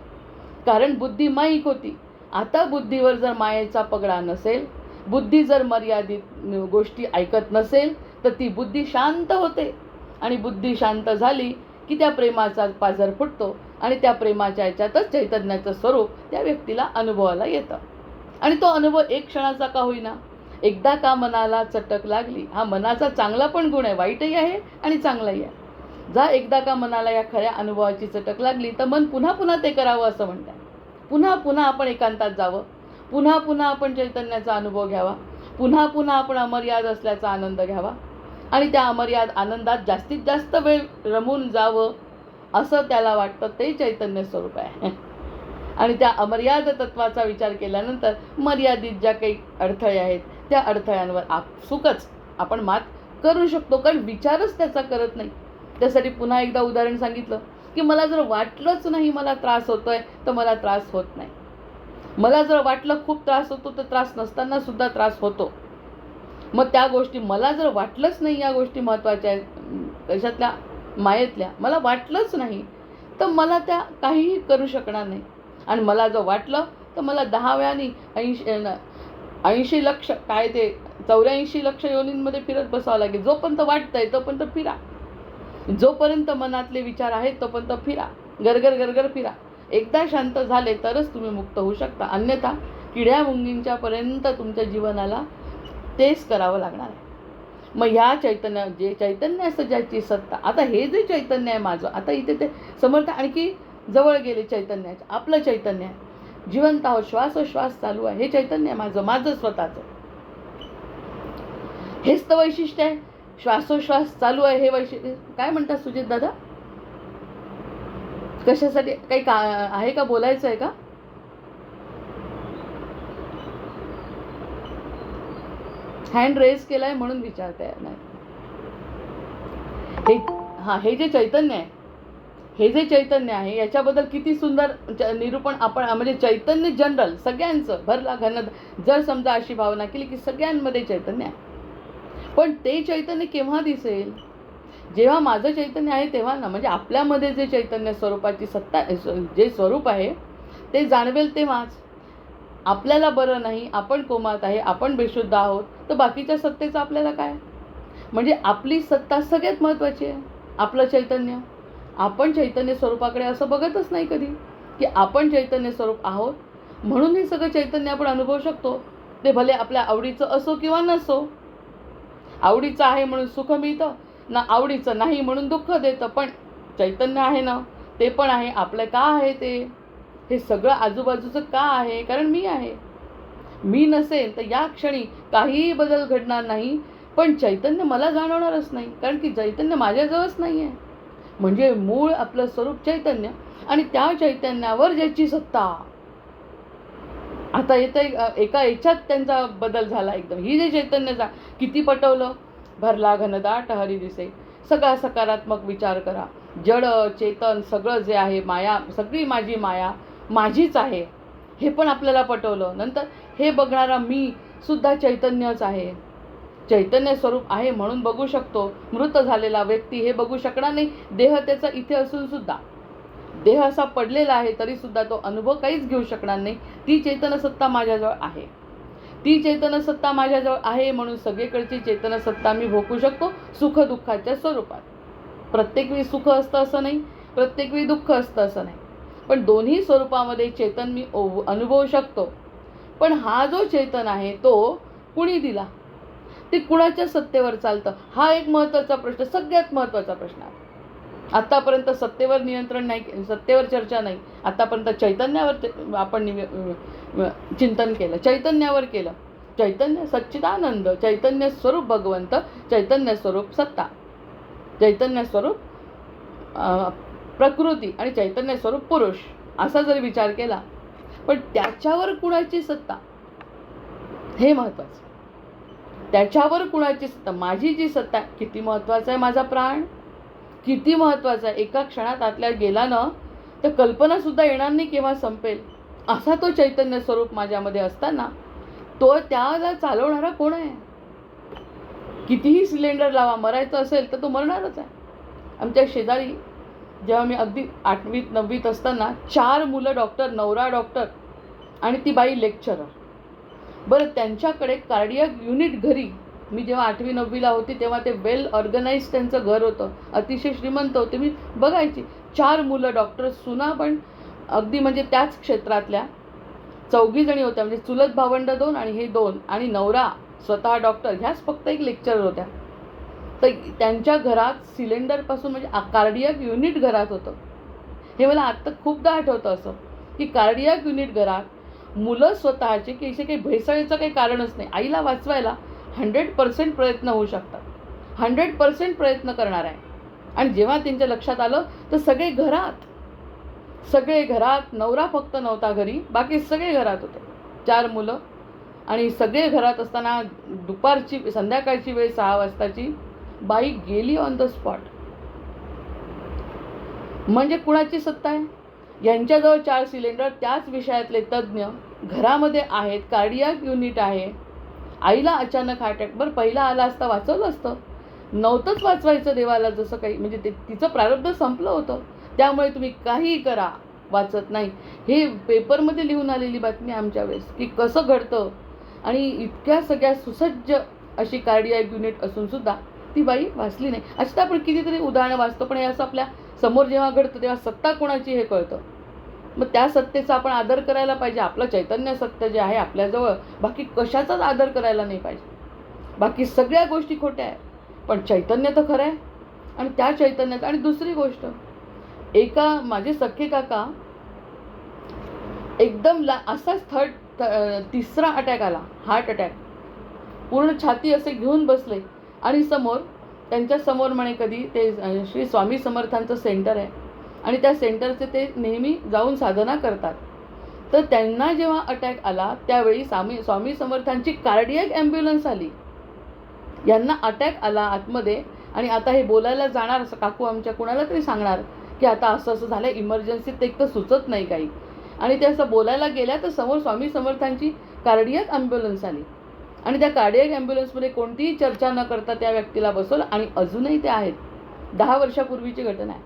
कारण बुद्धी माईक होती. आता बुद्धीवर जर मायेचा पगडा नसेल, बुद्धी जर मर्यादित गोष्टी ऐकत नसेल, तर ती बुद्धी शांत होते. आणि बुद्धी शांत झाली की त्या प्रेमाचा पाझर फुटतो, आणि त्या प्रेमाच्या याच्यातच चैतन्याचं स्वरूप त्या व्यक्तीला अनुभवाला येतं. आणि तो अनुभव 1 क्षणाचा का होईना, एकदा का मनाला चटक लागली, हा मनाचा चांगला पण गुण आहे, वाईटही आहे आणि चांगलाही आहे. जा एकदा का मनाला या खऱ्या अनुभवाची चटक लागली तर मन पुन्हा पुन्हा ते करावं असं म्हणतात. पुन्हा पुन्हा आपण एकांतात जावं, पुन्हा पुन्हा आपण चैतन्याचा अनुभव घ्यावा, पुन्हा पुन्हा आपण अमर्याद असल्याचा आनंद घ्यावा, आणि त्या अमर्याद आनंदात जास्तीत जास्त वेळ रमून जावं असं त्याला वाटतं. ते चैतन्य स्वरूप आहे. आणि त्या अमर्याद तत्वाचा विचार केल्यानंतर मर्यादित ज्या काही अडथळे आहेत त्या अडथळ्यांवर आपसुकच आपण मात करू शकतो, कारण विचारच त्याचा करत नाही. त्यासाठी पुन्हा एकदा उदाहरण सांगितलं की मला जर वाटलंच नाही मला त्रास होतोय तर मला त्रास होत नाही. मला जर वाटलं खूप त्रास होतो तर त्रास नसताना सुद्धा त्रास होतो. मग त्या गोष्टी मला जर वाटलंच नाही, या गोष्टी महत्त्वाच्या आहेत कशातल्या, मायेतल्या, मला वाटलंच नाही तर मला त्या काहीही करू शकणार नाही. आणि मला जर वाटलं तर मला 10 वेळानी 80 लक्ष काय ते 84 लक्ष योनींमध्ये फिरत बसावं लागेल. जोपर्यंत वाटतंय तोपर्यंत फिरा, जोपर्यंत मनातले विचार आहेत तोपर्यंत फिरा, गरगर गरगर फिरा. एकदा शांत झाले तरच तुम्ही मुक्त होऊ शकता, अन्यथा किड्या मुंगींच्या पर्यंत तुमच्या जीवनाला तेच करावं लागणार आहे. मग ह्या जे चैतन्य असतं ज्याची सत्ता, आता हे जे चैतन्य आहे माझं, आता इथे ते समर्थ आणखी जवळ गेले चैतन्याचं, आपलं चैतन्य आहे, जिवंत आहोत, श्वासोश्वास चालू आहे, हे चैतन्य आहे माझं स्वतःचं. हेच तर वैशिष्ट्य आहे, श्वासोश्वास चालू आहे हे वैशिष्ट्य. काय म्हणतात सुजित दादा, कशासाठी काही आहे का, बोलायचं आहे का? हँड रेज केलाय म्हणून विचारताय. नाही, हे जे चैतन्य आहे, हे जे चैतन्य आहे याच्याबद्दल किती सुंदर निरूपण आपण, म्हणजे चैतन्य जनरल सगळ्यांचं भरला घन, जर समजा अशी भावना केली की सगळ्यांमध्ये चैतन्य आहे. पण ते चैतन्य केव्हा दिसेल, जेव्हा माझं चैतन्य आहे तेव्हा ना. म्हणजे आपल्यामध्ये जे चैतन्य स्वरूपाची सत्ता, जे स्वरूप आहे ते जाणवेल तेव्हाच. आपल्याला बरं नाही, आपण कोमात आहे, आपण बेशुद्ध आहोत, तर बाकीच्या सत्तेचं आपल्याला काय. म्हणजे आपली सत्ता सगळ्यात महत्त्वाची आहे, आपलं चैतन्य. आपण चैतन्य स्वरूपाकडे असं बघतच नाही कधी की आपण चैतन्य स्वरूप आहोत, म्हणून हे सगळं चैतन्य आपण अनुभवू शकतो. ते भले आपल्या आवडीचं असो किंवा नसो. आवडीचं आहे म्हणून सुख मिळतं ना, आवडीचं नाही म्हणून दुःख देतं, पण चैतन्य आहे ना, ते पण आहे. आपलं का आहे ते, हे सगळं आजूबाजूचं का आहे, कारण मी आहे. मी नसेन तर या क्षणी काहीही बदल घडणार नाही, पण चैतन्य मला जाणवणारच नाही, कारण की चैतन्य माझ्याजवळच नाही आहे. म्हणजे मूळ आपलं स्वरूप चैतन्य आणि त्या चैतन्यावर ज्याची सत्ता. आता येतं एका याच्यात त्यांचा बदल झाला एकदम. ही जे चैतन्य किती पटवलं, भरला घनदाट हरी दिसे, सगळा सकारात्मक विचार करा, जड चेतन सगळं जे आहे माया, सगळी माझी माया माझीच आहे, हे पण आपल्याला पटवलं. नंतर हे बघणारा मी सुद्धा चैतन्यच आहे, चैतन्य स्वरूप आहे म्हणून बघू शकतो. मृत झालेला व्यक्ती हे बघू शकणार नाही, देह त्याचा इथे असून सुद्धा, देह असा पडलेला आहे तरी सुद्धा तो अनुभव काहीच घेऊ शकणार नाही. ती चेतनसत्ता माझ्याजवळ आहे, ती चेतनसत्ता माझ्याजवळ आहे म्हणून सगळीकडची चेतनसत्ता मी भोगू शकतो सुख दुःखाच्या स्वरूपात. प्रत्येक वेळी सुख असतं असं नाही, प्रत्येक वेळी दुःख असतं असं नाही, पण दोन्ही स्वरूपामध्ये चेतन मी अनुभवू शकतो. पण हा जो चेतन आहे तो कुणी दिला, ते कुणाच्या सत्तेवर चालतं, हा एक महत्त्वाचा प्रश्न, सगळ्यात महत्त्वाचा प्रश्न आहे. आत्तापर्यंत सत्तेवर नियंत्रण नाही, सत्तेवर चर्चा नाही, आत्तापर्यंत चैतन्यावर आपण चिंतन केलं, चैतन्यावर केलं. चैतन्य सच्चिदानंद, चैतन्य स्वरूप भगवंत, चैतन्य स्वरूप सत्ता, चैतन्य स्वरूप प्रकृती आणि चैतन्य स्वरूप पुरुष, असा जर विचार केला, पण त्याच्यावर कुणाची सत्ता हे महत्त्वाचं. त्याच्यावर कुणाची सत्ता, माझी जी सत्ता, किती महत्त्वाचा आहे माझा प्राण, किती महत्त्वाचा आहे. एका क्षणात आतल्या गेला ना तर कल्पनासुद्धा येणार नाही केव्हा संपेल, असा तो चैतन्य स्वरूप माझ्यामध्ये असताना तो त्याला चालवणारा कोण आहे. कितीही सिलेंडर लावा, मरायचं असेल तर तो मरणारच आहे. आमच्या शेजारी जेव्हा मी अगदी 8वीत 9वीत असताना 4 मुलं डॉक्टर, नवरा डॉक्टर आणि ती बाई लेक्चरर. बरं, त्यांच्याकडे कार्डियक युनिट घरी, मी जेव्हा 8वी 9वीला होती तेव्हा ते वेल ऑर्गनाइज त्यांचं घर होतं, अतिशय श्रीमंत होते. मी बघायची 4 मुलं डॉक्टर, सुना पण अगदी म्हणजे त्याच क्षेत्रातल्या 4 जणी होत्या, म्हणजे चुलत भावंड 2 आणि हे 2 आणि नवरा स्वतः डॉक्टर, ह्याच फक्त एक लेक्चरर होत्या. तर त्यांच्या घरात सिलेंडरपासून म्हणजे कार्डियक युनिट घरात होतं. हे मला आत्ता खूपदा आठवतं असं की कार्डियक युनिट घरात, मुलं स्वतःचे, की असे काही भेसळीचं काही कारणच नाही. आईला वाचवायला 100% प्रयत्न होऊ शकतात, 100% प्रयत्न करणार आहे. आणि जेव्हा त्यांच्या लक्षात आलं तर सगळे घरात, नवरा फक्त नव्हता घरी, बाकी सगळे घरात होते, 4 मुलं. आणि सगळे घरात असताना दुपारची संध्याकाळची वेळ 6 वाजताची, बाई गेली ऑन द स्पॉट. म्हणजे कुणाची सत्ता आहे, यांच्याजवळ 4 सिलेंडर, त्याच विषयातले तज्ज्ञ घरामध्ये आहेत, कार्डियक युनिट आहे. आईला अचानक हार्ट अटॅक, बरं पहिला आला असता वाचवलं असतं, नव्हतंच वाचवायचं देवाला, जसं काही म्हणजे तिचं प्रारब्ध संपलं होतं. त्यामुळे तुम्ही काहीही करा, वाचत नाही. हे पेपरमध्ये लिहून आलेली बातमी आमच्या वेळेस की कसं घडतं. आणि इतक्या सगळ्या सुसज्ज अशी कार्डियक युनिट असून सुद्धा ती बाई वाचली नाही. अशी आपण कितीतरी उदाहरणं वाचतो, पण हे असं आपल्या समोर जेव्हा घडतं तेव्हा सत्ता कोणाची हे कळतं. मग त्या सत्तेचा आपण आदर करायला पाहिजे. आपलं चैतन्य सत्य जे आहे आपल्याजवळ, बाकी कशाचाच आदर करायला नाही पाहिजे. बाकी सगळ्या गोष्टी खोट्या आहे, पण चैतन्य तर खरं आहे. आणि त्या चैतन्यात, आणि दुसरी गोष्ट, एका माझे सख्खे काका एकदम असाच तिसरा अटॅक आला, हार्ट अटॅक, पूर्ण छाती असे घेऊन बसले. आणि त्यांच्या समोर म्हणे, कधी ते श्री स्वामी समर्थांचं सेंटर आहे आणि त्या सेंटरचे ते नेहमी जाऊन साधना करतात. तर त्यांना जेव्हा अटॅक आला त्यावेळी स्वामी समर्थांची कार्डियक ॲम्ब्युलन्स आली. यांना अटॅक आला आतमध्ये, आणि आता हे बोलायला जाणार, असं काकू आमच्या कुणाला तरी सांगणार की आता असं असं झालं, इमर्जन्सीत एक तर सुचत नाही काही, आणि ते असं बोलायला गेल्या तर समोर स्वामी समर्थांची कार्डियक ॲम्ब्युलन्स आली. आणि त्या कार्डियक ॲम्ब्युलन्समध्ये कोणतीही चर्चा न करता त्या व्यक्तीला बसवलं, आणि अजूनही ते आहेत. 10 वर्षापूर्वीची घटना आहे.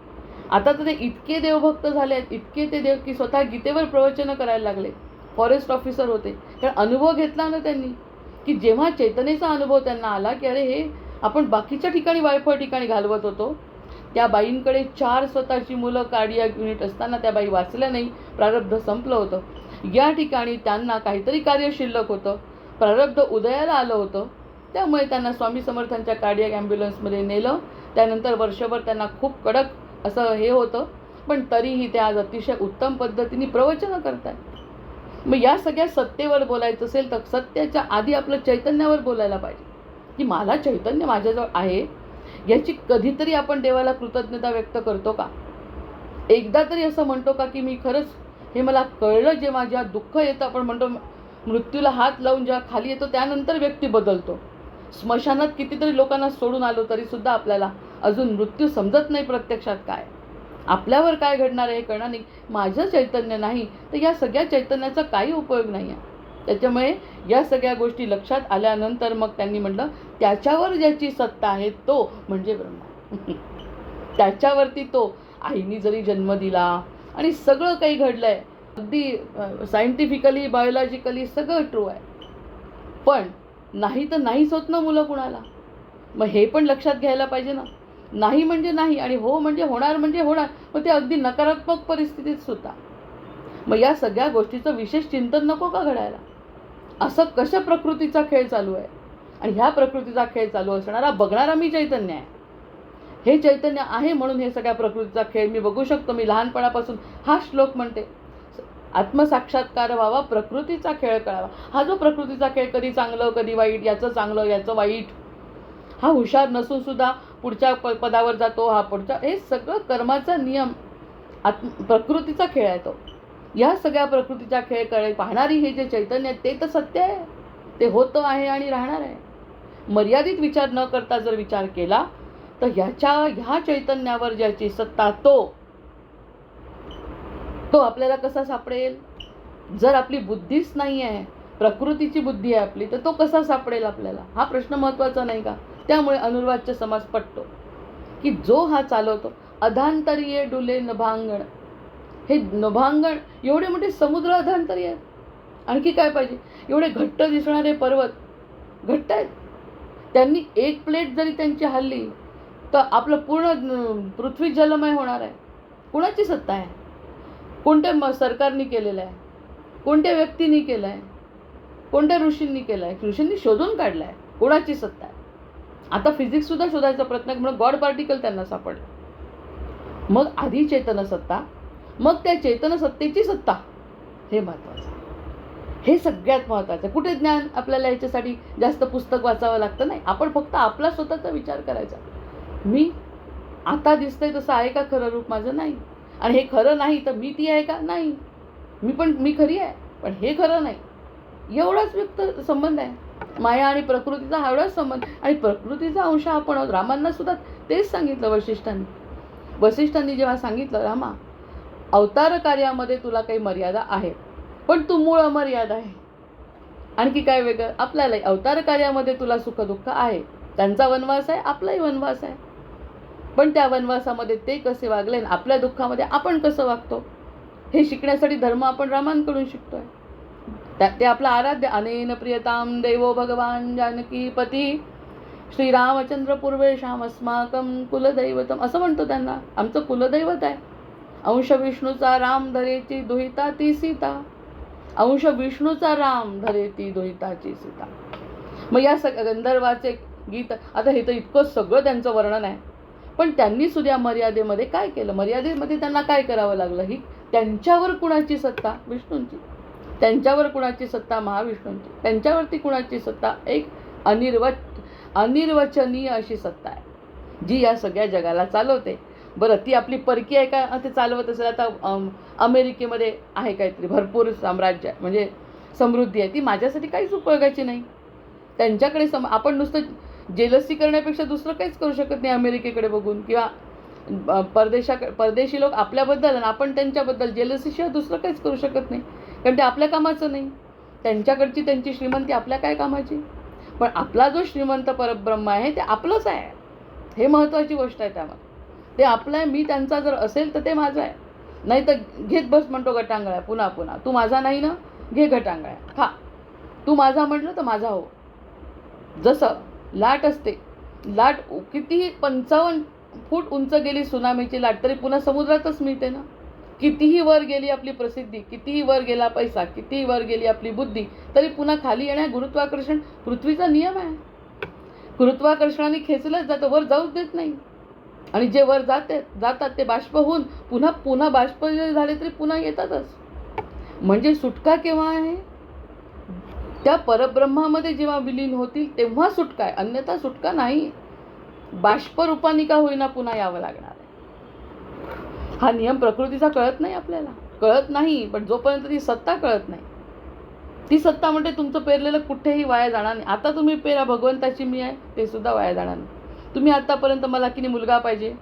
आता तर ते इतके देवभक्त झाले आहेत, इतके ते देव, की स्वतः गीतेवर प्रवचनं करायला लागले. फॉरेस्ट ऑफिसर होते, कारण अनुभव घेतला ना त्यांनी, की जेव्हा चेतनेचा अनुभव त्यांना आला की अरे हे आपण बाकीच्या ठिकाणी वायफळ ठिकाणी घालवत होतो. त्या बाईंकडे 4 स्वतःची मुलं कार्डियक युनिट असताना त्या बाई वाचल्या नाही, प्रारब्ध संपलं होतं. या ठिकाणी त्यांना काहीतरी कार्य शिल्लक होतं, प्रारब्ध उदयाला आलं होतं, त्यामुळे त्यांना स्वामी समर्थांच्या कार्डियक ॲम्ब्युलन्समध्ये नेलं. त्यानंतर वर्षभर त्यांना खूप कडक असं हे होतं, पण तरीही ते आज अतिशय उत्तम पद्धतीने प्रवचनं करतात. मग या सगळ्या सत्तेवर बोलायचं असेल तर सत्याच्या आधी आपलं चैतन्यावर बोलायला पाहिजे, की मला चैतन्य माझ्याजवळ आहे. याची कधीतरी आपण देवाला कृतज्ञता व्यक्त करतो का? एकदा तरी असं म्हणतो का की मी खरंच हे मला कळलं, जे माझ्या दुःख येतं, आपण म्हणतो मृत्यूला हात लावून जेव्हा खाली येतो त्यानंतर व्यक्ती बदलतो. स्मशानात कितीतरी लोकांना सोडून आलो तरीसुद्धा आपल्याला अजून मृत्यू समजत नाही प्रत्यक्षात काय, आपल्यावर काय घडणार आहे हे कळणार नाही. माझं चैतन्य नाही तर या सगळ्या चैतन्याचा काही उपयोग नाही आहे. त्याच्यामुळे या सगळ्या गोष्टी लक्षात आल्यानंतर मग त्यांनी म्हटलं त्याच्यावर ज्याची सत्ता आहे तो म्हणजे ब्रह्मा. त्याच्यावरती तो आईनी जरी जन्म दिला आणि सगळं काही घडलं आहे, अगदी सायंटिफिकली बायोलॉजिकली सगळं ट्रू आहे, पण नाही तर नाहीच होत ना मुलं कुणाला. मग हे पण लक्षात घ्यायला पाहिजे ना. नाही म्हणजे नाही आणि हो म्हणजे होणार म्हणजे होणार, मग ते अगदी नकारात्मक परिस्थितीत सुद्धा. मग या सगळ्या गोष्टीचं विशेष चिंतन नको का घडायला? असं कशा प्रकृतीचा खेळ चालू आहे आणि ह्या प्रकृतीचा खेळ चालू असणारा बघणारा मी चैतन्य आहे. हे चैतन्य आहे म्हणून हे सगळ्या प्रकृतीचा खेळ मी बघू शकतो. मी लहानपणापासून हा श्लोक म्हणते, आत्मसाक्षात्कार व्हावा, प्रकृतीचा खेळ कळावा. हा जो प्रकृतीचा खेळ कधी चांगलं कधी वाईट, याचं चांगलं याचं वाईट, हा हुशार नसून सुद्धा पुढच्या पदावर जातो, हा पुढच्या, हे सगळं कर्माचा नियम, प्रकृतीचा खेळ आहे तो. या सगळ्या प्रकृतीचा खेळ पाहणारी हे जे चैतन्य ते तर सत्य आहे, ते होतं आहे आणि राहणार आहे. मर्यादित विचार न करता जर विचार केला तर ह्या चैतन्यावर ज्याची सत्ता तो आपल्याला कसा सापडेल? जर आपली बुद्धीच नाही आहे, प्रकृतीची बुद्धी आहे आपली, तर तो कसा सापडेल आपल्याला? हा प्रश्न महत्त्वाचा नाही का? त्यामुळे अनुर्वाच्य समास पटतो की जो हा चालवतो. अधांतरीये डुले नभांगण, हे नभांगण एवढे मोठे समुद्र अधांतरी आहेत, आणखी काय पाहिजे? एवढे घट्ट दिसणारे पर्वत घट्ट आहेत, त्यांनी एक प्लेट जरी त्यांची हल्ली तर आपलं पूर्ण पृथ्वी जलमय होणार आहे. कुणाची सत्ता आहे? कोणत्या सरकारने केलेलं आहे? कोणत्या व्यक्तीने केलं आहे? कोणत्या ऋषींनी केलं आहे? ऋषींनी शोधून काढलं आहे. कोणाची सत्ता आहे? आता फिजिक्ससुद्धा शोधायचा प्रयत्न म्हणून गॉड पार्टिकल त्यांना सापडलं. मग आधी चेतनसत्ता, मग त्या चेतनसत्तेची सत्ता, हे महत्त्वाचं, हे सगळ्यात महत्त्वाचं. कुठे ज्ञान आपल्याला याच्यासाठी जास्त पुस्तक वाचावं लागतं नाही. आपण फक्त आपला स्वतःचा विचार करायचा. मी आता दिसतंय तसं आहे का खरं रूप माझं? नाही. आणि हे खरं नाही तर मी ती आहे का? नाही. मी खरी आहे पण हे खरं नाही. एवढाच व्यक्त संबंध आहे. माया आणि प्रकृतीचा हा एवढाच संबंध. आणि प्रकृतीचा अंश आपण आहोत. रामांना सुद्धा तेच सांगितलं वसिष्ठांनी जेव्हा सांगितलं, रामा अवतार कार्यामध्ये तुला काही मर्यादा आहे पण तू मूळ अमर्यादा आहे. आणखी काय वेगळं? आपल्यालाही अवतार कार्यामध्ये तुला सुखदुःख आहे. त्यांचा वनवास आहे, आपलाही वनवास आहे, पण त्या वनवासामध्ये ते कसे वागले आणि आपल्या दुःखामध्ये आपण कसं वागतो हे शिकण्यासाठी धर्म आपण रामांकडून शिकतोय. ते आपला आराध्य अनेन प्रियताम देवो भगवान जानकीपती श्रीरामचंद्र पूर्वेशाम अस्माकं कुलदैवतम, असं म्हणतो त्यांना. आमचं कुलदैवत आहे. अंश विष्णूचा राम धरेची दुहिता ती सीता, अंश विष्णूचा राम धरेती दुहिताची सीता. मग या गंधर्वाचे गीत, आता हे तर इतकं सगळं त्यांचं वर्णन आहे, पण त्यांनी सुद्धा मर्यादेमध्ये काय केलं? मर्यादेमध्ये त्यांना काय करावं लागलं? ही त्यांच्यावर कुणाची सत्ता? विष्णूंची. त्यांच्यावर कुणाची सत्ता? महाविष्णूंची. त्यांच्यावरती कुणाची सत्ता? एक अनिर्वचनीय अशी सत्ता आहे, जी या सगळ्या जगाला चालवते. बरं, ती आपली परकी आहे का ते चालवत असेल? आता अमेरिकेमध्ये आहे काहीतरी भरपूर साम्राज्य, म्हणजे समृद्धी आहे, ती माझ्यासाठी काहीच उपयोगाची नाही. त्यांच्याकडे आपण नुसतं जेलसी करण्यापेक्षा दुसरं काहीच करू शकत नाही अमेरिकेकडे बघून, किंवा परदेशी लोक आपल्याबद्दल आणि आपण त्यांच्याबद्दल जेलसीशिवाय दुसरं काहीच करू शकत नाही, कारण ते आपल्या कामाचं नाही. त्यांच्याकडची त्यांची श्रीमंती आपल्या काय कामाची? पण आपला जो श्रीमंत परब्रह्म आहे ते आपलंच आहे, हे महत्त्वाची गोष्ट आहे. त्यामध्ये ते आपलं आहे. मी त्यांचा जर असेल तर ते माझं आहे, नाही तर घेत बस म्हणतो गटांगळ्या पुन्हा पुन्हा. तू माझा नाही ना, घे गटांगळ्या खा. तू माझा म्हटलं तर माझा हो. जसं लाट असते, लाट कितीही 55 फूट उंच गेली सुनामीची लाट तरी पुन्हा समुद्रातच मिळते ना. कितीही वर गेली आपली प्रसिद्धी, कितीही वर गेला पैसा, कितीही वर गेली आपली बुद्धी, तरी पुन्हा खाली येण्या गुरुत्वाकर्षण पृथ्वीचा नियम आहे. गुरुत्वाकर्षणाने खेचलंच जातं, वर जाऊच देत नाही. आणि जे वर जातात ते बाष्प होऊन पुन्हा बाष्प झाले तरी पुन्हा येतातच. म्हणजे सुटका केव्हा आहे? त्या परब्रह्मामध्ये जेव्हा विलीन होतील तेव्हा सुटका आहे, अन्यथा सुटका नाही. बाष्परूपाने का होईना पुन्हा यावं लागणार आहे. हा नियम प्रकृतीचा कळत नाही आपल्याला, कळत नाही. पण जोपर्यंत ती सत्ता कळत नाही, ती सत्ता म्हणते तुमचं पेरलेलं कुठेही वाया जाणार नाही. आता तुम्ही पेरा भगवंताची मी आहे, ते सुद्धा वाया जाणार नाही. तुम्ही आतापर्यंत मला किनी मुलगा पाहिजे,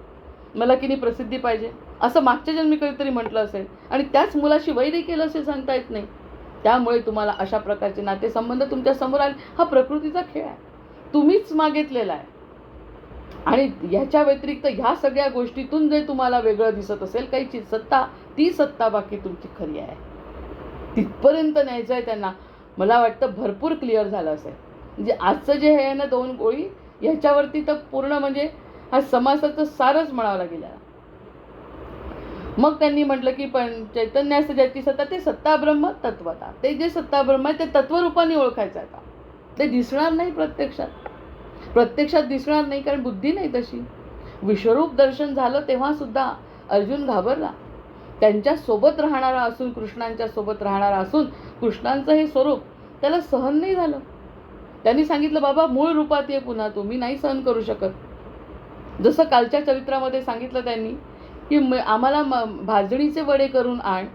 मला किनी प्रसिद्धी पाहिजे असं मागच्या जन्मी कधीतरी म्हटलं असेल आणि त्याच मुलाशी वैरी केलं असेल, सांगता येत नाही. त्यामुळे तुम्हाला अशा प्रकारचे नातेसंबंध तुमच्या समोर आले. हा प्रकृतीचा खेळ आहे, तुम्हीच मागितलेला आहे. आणि ह्याच्या व्यतिरिक्त ह्या सगळ्या गोष्टीतून जे तुम्हाला वेगळं दिसत असेल काही सत्ता, ती सत्ता बाकी तुमची खरी आहे. तिथपर्यंत न्यायचं आहे त्यांना. मला वाटतं भरपूर क्लिअर झालं असेल. म्हणजे आजचं जे हे आहे ना 2 गोळी, ह्याच्यावरती तर पूर्ण म्हणजे हा समासाचं सारच म्हणावं लागेल. मग त्यांनी म्हटलं की पण चैतन्यास ज्याची सत्ता ते सत्ता ब्रह्म तत्वता. ते जे सत्ता ब्रह्म आहे ते तत्वरूपाने ओळखायचं आहे का? ते दिसणार नाही प्रत्यक्षात दिसणार नाही, कारण बुद्धी नाही तशी. विश्वरूप दर्शन झालं तेव्हा सुद्धा अर्जुन घाबरला. त्यांच्या सोबत राहणारा असून, कृष्णांच्या सोबत राहणारा असून कृष्णांचं हे स्वरूप त्याला सहन नाही झालं. त्यांनी सांगितलं बाबा मूळ रूपात ये पुन्हा, तू मी नाही सहन करू शकत. जसं कालच्या चरित्रामध्ये सांगितलं त्यांनी की आम्हाला भाजणीचे वडे करून आण,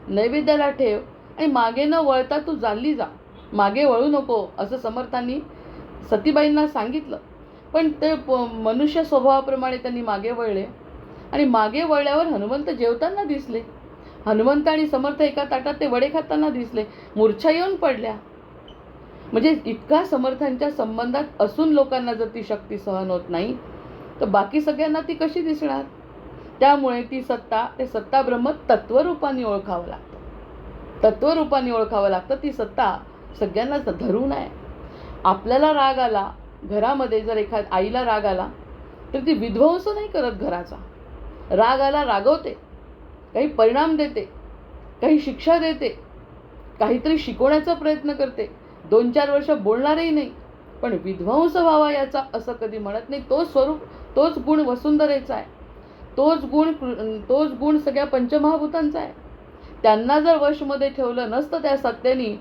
नैवेद्याला ठेव आणि मागे न वळता तू चालली जा, मागे वळू नको असं समर्थांनी सतीबाईंना सांगितलं. पण ते मनुष्य स्वभावाप्रमाणे त्यांनी मागे वळले आणि मागे वळल्यावर हनुमंत जेवताना दिसले. हनुमंत आणि समर्थ एका ताटात ते वडे खाताना दिसले. मूर्छा येऊन पडल्या. म्हणजे इतका समर्थांच्या संबंधात असून लोकांना जर ती शक्ती सहन होत नाही तर बाकी सगळ्यांना ती कशी दिसणार? त्यामुळे ती सत्ता, ते सत्ता ब्रह्म तत्वरूपाने ओळखावं लागतं. तत्वरूपाने ओळखावं लागतं. ती सत्ता सगळ्यांनाच धरून आहे. आपल्याला राग आला, घरामध्ये जर आईला राग आला तर ती विध्वंस नाही करत घराचा. राग आला रागवते, काही परिणाम देते, काही शिक्षा देते, काहीतरी शिकवण्याचा प्रयत्न करते. 2-4 वर्ष बोलणारही नाही, पण विध्वंस व्हावा याचा असं कधी म्हणत नाही. तोच स्वरूप, तोच गुण वसुंधरेचा आहे. तोच गुण सगळ्या पंचमहाभूतांचा आहे. त्यांना जर वशमध्ये ठेवलं नसतं त्या सत्तेनी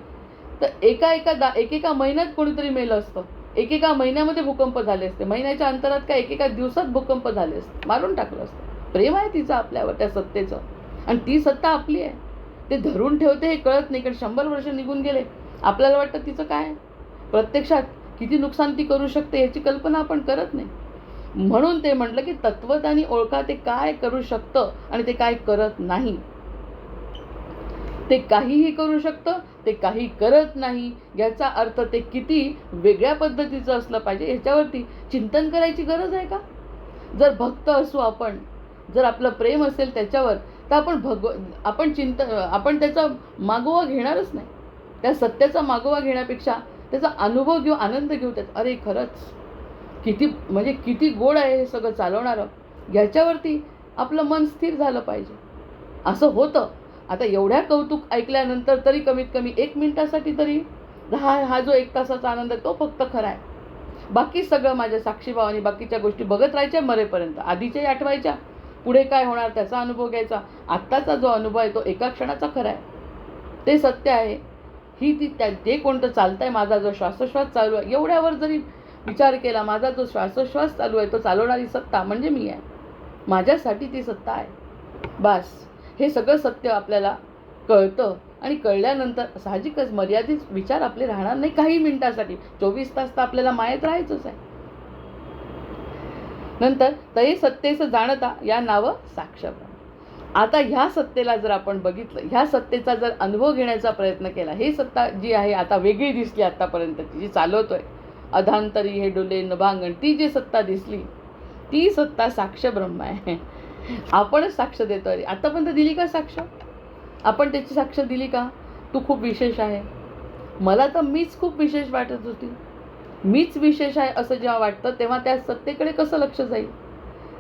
तर एकेका महिन्यात कोणीतरी मेलं असतं. एकेका महिन्यामध्ये भूकंप झाले असते. महिन्याच्या अंतरात काय एकेका दिवसात भूकंप झाले असते. मारून टाकलं असतं. प्रेम आहे तिचं आपल्यावर, त्या सत्तेचं. आणि ती सत्ता आपली आहे. ते धरून ठेवते हे कळत नाही, कारण 100 वर्ष निघून गेले. आपल्याला वाटतं तिचं काय, प्रत्यक्षात किती नुकसान ती करू शकते याची कल्पना आपण करत नाही. म्हणून ते म्हटलं की तत्वज्ञानी ओळखा ते काय करू शकतं आणि ते काय करत नाही. ते काहीही करू शकतं, ते काही करत नाही. याचा अर्थ ते किती वेगळ्या पद्धतीचं असलं पाहिजे ह्याच्यावरती चिंतन करायची गरज आहे का? जर भक्त असू आपण, जर आपलं प्रेम असेल त्याच्यावर, तर आपण त्याचा मागोवा घेणारच नाही. त्या सत्याचा मागोवा घेण्यापेक्षा त्याचा अनुभव घेऊ, आनंद घेऊ. त्याचा अरे खरंच किती गोड आहे हे सगळं चालवणारं, ह्याच्यावरती आपलं मन स्थिर झालं पाहिजे. असं होतं. आता एवढ्या कौतुक ऐकल्यानंतर तरी कमीत कमी 1 मिनिटासाठी तरी हा जो 1 तासाचा आनंद आहे तो फक्त खरा आहे. बाकी सगळं माझ्या साक्षीभावाने बाकीच्या गोष्टी बघत राहायच्या मरेपर्यंत. आधीच्याही आठवायच्या, पुढे काय होणार त्याचा अनुभव घ्यायचा. आत्ताचा जो अनुभव आहे तो एका क्षणाचा खरा आहे. ते सत्य आहे. ते कोणतं चालतं आहे, माझा जो श्वासोश्वास चालू आहे, एवढ्यावर जरी विचार केला, माझा जो श्वासोश्वास चालू आहे तो चालवणारी सत्ता म्हणजे मी आहे. माझ्यासाठी ती सत्ता आहे. बस हे सगळं सत्य आपल्याला कळतं. आणि कळल्यानंतर साहजिकच मर्यादित विचार आपले राहणार नाही काही मिनिटासाठी. 24 तास तर आपल्याला मायेत राहायचंच आहे. नंतर तये सत्तेचं जाणता या नावं साक्ष ब्रह्म. आता ह्या सत्तेला जर आपण बघितलं, ह्या सत्तेचा जर अनुभव घेण्याचा प्रयत्न केला, ही सत्ता जी आहे आता वेगळी दिसली आत्तापर्यंतची जी चालवतोय, अधांतरी हे डोले नभांगण, ती जी सत्ता दिसली ती सत्ता साक्ष ब्रह्म आहे. आपणच साक्ष देतोय. आतापर्यंत दिली का साक्ष? आपण त्याची साक्ष दिली का? तू खूप विशेष आहे. मला तर मीच खूप विशेष वाटत होती. मीच विशेष आहे असं जेव्हा वाटतं तेव्हा त्या सत्तेकडे कसं लक्ष जाईल?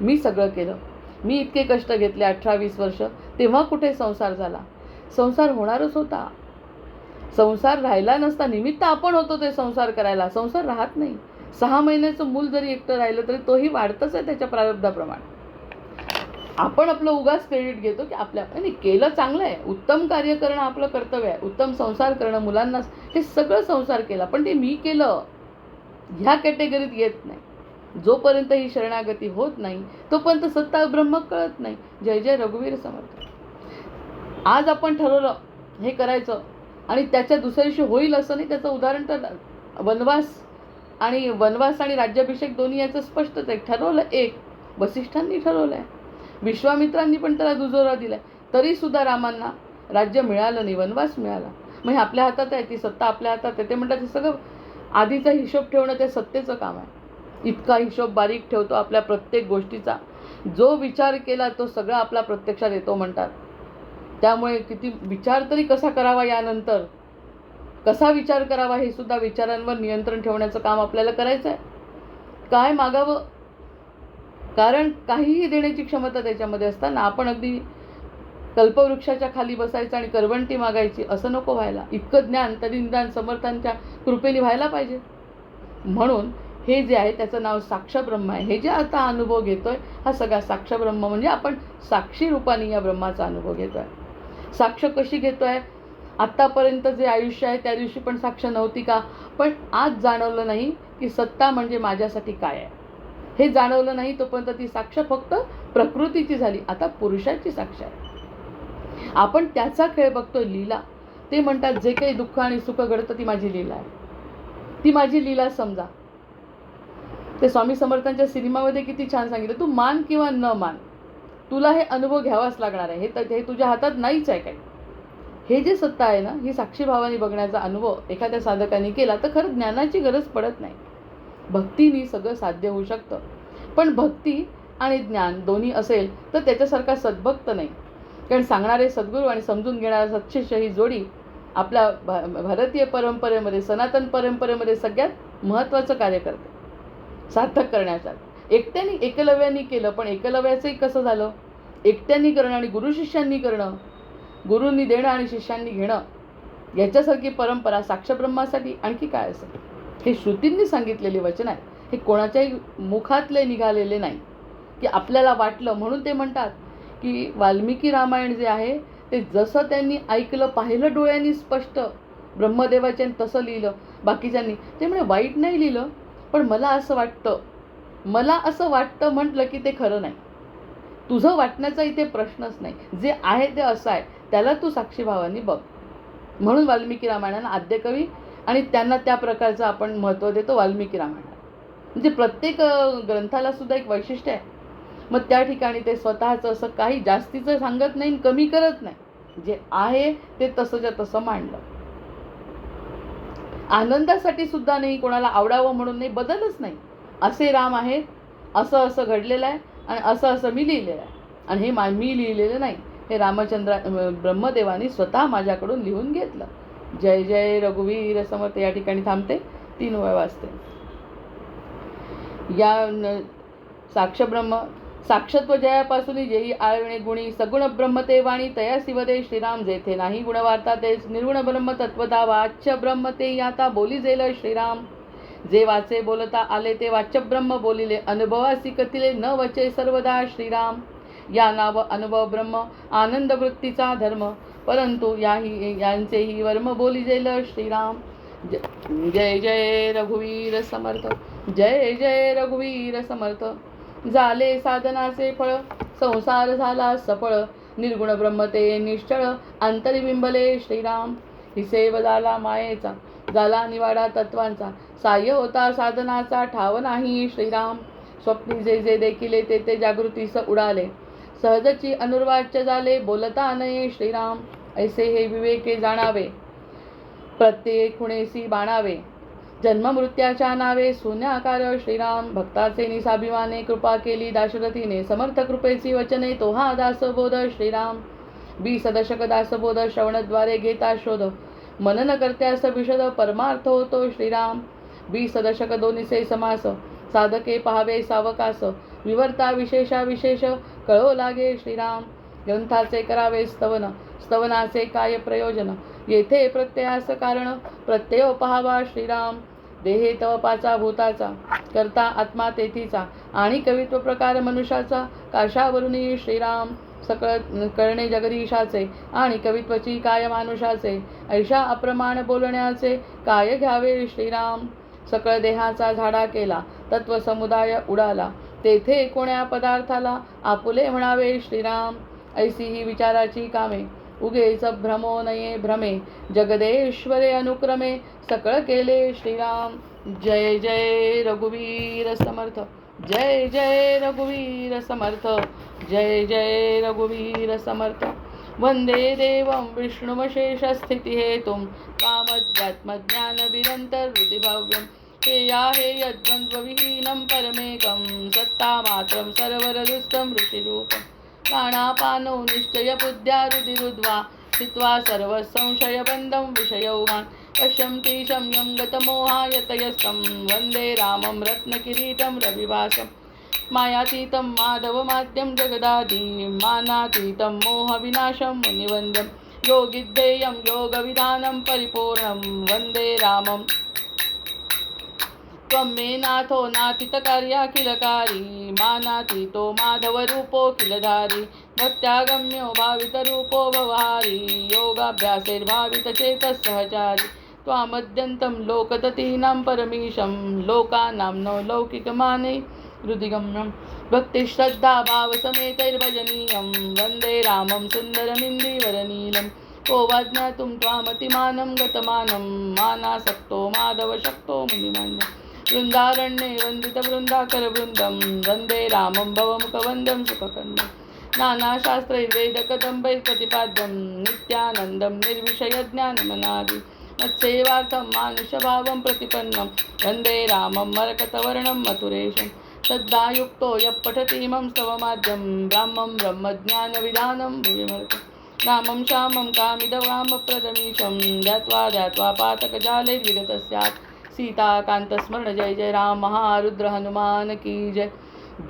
मी सगळं केलं, मी इतके कष्ट घेतले 18-20 वर्ष, तेव्हा कुठे संसार झाला? संसार होणारच होता. संसार राहिला नसता, निमित्त आपण होतो ते संसार करायला. संसार राहत नाही. 6 महिन्याचं मूल जरी एकटं राहिलं तरी तोही वाढतच आहे त्याच्या प्रारब्धाप्रमाणे. आपण आपलं उगाच क्रेडिट घेतो की आपल्या नाही केलं चांगलं आहे, उत्तम कार्य करणं आपलं कर्तव्य आहे, उत्तम संसार करणं, मुलांना हे सगळं संसार केला, पण ते मी केलं ह्या कॅटेगरीत येत नाही. जोपर्यंत ही शरणागती होत नाही तोपर्यंत सत्ता ब्रह्म कळत नाही. जय जय रघुवीर समर्थ. आज आपण ठरवलं हे करायचं आणि त्याच्या दुसऱ्या दिवशी होईल असं नाही. त्याचं उदाहरण तर वनवास आणि राज्याभिषेक दोन्ही याचं स्पष्टच आहे. ठरवलं एक, वसिष्ठांनी ठरवलं आहे, विश्वामित्रांनी पण त्याला दुजोरा दिलाय, तरी सुद्धा रामांना राज्य मिळालं नाही, वनवास मिळाला. मग हे आपल्या हातात आहे, ती सत्ता आपल्या हातात आहे. ते म्हणतात हे सगळं आधीचा हिशोब ठेवणं ते सत्तेचं काम आहे. इतका हिशोब बारीक ठेवतो आपल्या प्रत्येक गोष्टीचा. जो विचार केला तो सगळा आपला प्रत्यक्षात येतो म्हणतात. त्यामुळे किती विचार तरी कसा करावा, यानंतर कसा विचार करावा हे सुद्धा विचारांवर नियंत्रण ठेवण्याचं काम आपल्याला करायचं आहे. काय मागावं, कारण काहीही देण्याची क्षमता त्याच्यामध्ये असताना आपण अगदी कल्पवृक्षाच्या खाली बसायचं आणि करवंटी मागायची असं नको व्हायला. इतकं ज्ञान तरी निदान समर्थांच्या कृपेने व्हायला पाहिजे. म्हणून हे जे आहे त्याचं नाव साक्ष ब्रह्म आहे. हे जे आता अनुभव घेतोय हा सगळा साक्ष ब्रह्म, म्हणजे आपण साक्षी रूपाने या ब्रह्माचा अनुभव घेतोय. साक्ष कशी घेतोय? आत्तापर्यंत जे आयुष्य आहे त्या दिवशी पण साक्ष नव्हती का? पण आज जाणवलं नाही की सत्ता म्हणजे माझ्यासाठी काय आहे. हे जाणवलं नाही तोपर्यंत ती साक्ष फक्त प्रकृतीची झाली. आता पुरुषाची साक्ष आहे. आपण त्याचा खेळ बघतोय, लीला. ते म्हणतात जे काही दुःख आणि सुख घडतं ती माझी लीला आहे, ती माझी लीला समजा. ते स्वामी समर्थांच्या सिनेमामध्ये किती छान सांगितलं, तू मान किंवा न मान, तुला हे अनुभव घ्यावाच लागणार आहे. हे तुझ्या हातात नाहीच आहे काही. हे जे सत्ता आहे ना, ही साक्षी भावाने बघण्याचा अनुभव एखाद्या साधकाने केला तर खरं ज्ञानाची गरज पडत नाही. भक्तीने सगळं साध्य होऊ शकतं. पण भक्ती आणि ज्ञान दोन्ही असेल तर त्याच्यासारखा सद्भक्त नाही. कारण सांगणारे सद्गुरू आणि समजून घेणारा सत्शिष्य ही जोडी आपल्या भारतीय परंपरेमध्ये, सनातन परंपरेमध्ये सगळ्यात महत्त्वाचं कार्य करते सार्थक करण्याचा. एकट्याने एकलव्याने केलं, पण एकलव्याचंही कसं झालं? एकट्याने करणं आणि गुरु शिष्यांनी करणं, गुरूंनी देणं आणि शिष्यांनी घेणं, याच्यासारखी परंपरा साक्षब्रह्मासाठी आणखी काय असेल? हे श्रुतींनी सांगितलेले वचन आहे. हे कोणाच्याही मुखातले निघालेले नाही की आपल्याला वाटलं. म्हणून ते म्हणतात की वाल्मिकी रामायण जे आहे ते जसं त्यांनी ऐकलं, पाहिलं डोळ्यांनी स्पष्ट ब्रह्मदेवाच्या, तसं लिहिलं बाकीच्यांनी. ते म्हणजे वाईट नाही लिहिलं, पण मला असं वाटतं म्हटलं की ते खरं नाही. तुझं वाटण्याचा इथे प्रश्नच नाही. जे आहे ते असं आहे, त्याला तू साक्षीभावाने बघ. म्हणून वाल्मिकी रामायणाला आद्यकवी आणि त्यांना त्या प्रकारचं आपण महत्त्व देतो वाल्मिकी रामायणाला. म्हणजे प्रत्येक ग्रंथाला सुद्धा एक वैशिष्ट्य आहे. मग त्या ठिकाणी ते स्वतःचं असं काही जास्तीचं सांगत नाही, कमी करत नाही. जे आहे ते तसंच्या तसं मांडलं. आनंदासाठी सुद्धा नाही, कोणाला आवडावं म्हणून नाही, बदलच नाही. असे राम आहेत, असं असं घडलेलं आहे आणि असं असं मी लिहिलेलं आहे. आणि हे मी लिहिलेलं नाही, हे ब्रह्मदेवानी स्वतः माझ्याकडून लिहून घेतलं. जय जय रघुवीर समर्थ. या ठिकाणी थांबते, 3 वेळा वाजते. या साक्षत्व जयापासून जेही आळविणे गुणी, सगुण ब्रह्म ते वाणी तया शिवदे श्रीराम. जेथे नाही गुण वार्ता तेच निर्गुण ब्रह्म तत्वता, वाच्य ब्रह्म ते याता बोली जेल श्रीराम. जे वाचे बोलता आले ते वाच्य ब्रह्म बोलिले, अनुभवासी कथिले न वचे सर्वदा श्रीराम. या नाव अनुभव ब्रह्म आनंद वृत्तीचा धर्म, परंतु यांचेही वर्म बोली जेल श्रीराम. जय जय रघुवीर समर्थ. जय जय रघुवीर समर्थ. झाले साधनाचे फळ, संसार झाला सफळ, निर्गुण ब्रह्म ते निश्चळ, अंतर्बिंबले श्रीराम. हिसेव झाला मायेचा, झाला निवाडा तत्वांचा, साह्य होता साधनाचा, ठाव नाही श्रीराम. स्वप्नी जे जे देखिले ते ते जागृतीस उडाले, सहजची अनुर्वाच्य झाले, बोलता नये श्रीराम. ऐसे हे विवेके जाणावे, प्रत्येक खुणेसी बाणावे, जन्ममृत्याच्या नावे शून्याकार श्रीराम. भक्ताचे निसाभिमाने कृपा केली दाशरथीने, समर्थ कृपेची वचने तो हा दासबोध श्रीराम. 20 दशक दासबोध श्रवणद्वारे घेता शोध, मनन करत्यास विशद परमार्थ होतो श्रीराम. 20 दशक दोन्हीचे समास, साधके पहावे सावकास, विवर्ता विशेषा विशेष कळो लागे श्रीराम. ग्रंथाचे करावे स्तवन, स्तवनाचे काय प्रयोजन, येथे प्रत्ययास कारण प्रत्यय पहावा श्रीराम. देहे तव पाचा भूताचा, करता आत्मा तेथीचा आणि कवित्व प्रकार मनुष्याचा काशावरुनी श्रीराम सकळ करणे जगदीशाचे आणि कवित्वची काय मानुषाचे ऐशा अप्रमाण बोलण्याचे काय घ्यावे श्रीराम सकळ देहाचा झाडा केला तत्व समुदाय उडाला तेथे कोण्या पदार्थाला आपुले म्हणावे श्रीराम ऐसी ही विचाराची कामे उगेच भ्रमो नये भ्रमे जगदेश्वरे अनुक्रमे सकळ केले श्रीराम जय जय रघुवीर समर्थ जय जय रघुवीर समर्थ जय जय रघुवीर समर्थ वंदे देवं विष्णुमशेषस्थितिहेतुं कामध्यात्मज्ञानविरन्तहृदिभव्यं हेयाहेयद्वन्द्वविहीनं परमेकं सत्तामात्रं सर्वरदुष्टं ऋषिरूपं प्राणापानौ निश्चयबुद्ध्यारुदिरुद्वा हित्वा सर्वसंशयबन्धं विषयौगान् पश्यन्ति शम्यं गतमोहायतयस्तं वन्दे रामं रत्नकिरीटं रविवासम् मायातीतं माधवमाद्यं जगदादि मानातीतं मोहविनाशं मुनिवन्द्यं योगिद्धेयं योगविधानं परिपूर्णं वन्दे रामं त्वं मे नाथो नाथितकार्याखिलकारी मानातीतो माधवरूपो किलधारी भक्त्यागम्यो भावितरूपो भवहारी योगाभ्यासैर्भावितचेतः सहचारी त्वामद्यन्तं लोकततीनां परमीशं लोकानां नो लौकिकमाने हृदिगम्यं भक्तिश्रद्धाभावसमेतैर्भजनीयं वन्दे रामं सुन्दरमिन्दिवरनीलं को वा ज्ञातुं त्वामतिमानं गतमानं मानासक्तो माधवशक्तो मुनिमान्यं वृन्दारण्ये वन्दितवृन्दाकरवृन्दं वन्दे रामं भवमुखवन्दं सुखकन्दं नानाशास्त्रैर्वेदकदम्बैर्प्रतिपाद्यं नित्यानन्दं निर्विषयज्ञानमनादि मत्सेवार्थं मानुषभावं प्रतिपन्नं वन्दे रामं मरकतवर्णं मथुरेशं श्रद्धायुक्तो यः पठति इमं स्तवमाद्यं ब्राह्मं ब्रह्मज्ञानविधानं भुविमर्कं रामं श्यामं कामिदवामप्रदमीशं ध्यात्वा पातकजालैर्विगतः स्यात् सीताकान्तस्मरण जय जय राम महारुद्र हनुमान की जय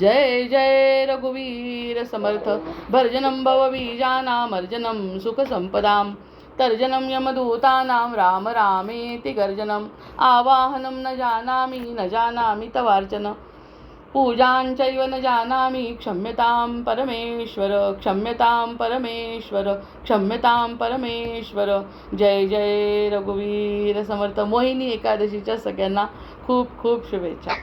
जय जय रघुवीर समर्थ भर्जनं भवबीजानामर्जनं सुखसम्पदां तर्जनं यमदूतानां राम रामेति गर्जनम् आवाहनं न जानामि तवार्चन पूजाञ्चैव न जानामि क्षम्यतां परमेश्वर जय जय रघुवीर समर्थ मोहिनी एकादशीच्या सगळ्यांना खूप खूप शुभेच्छा.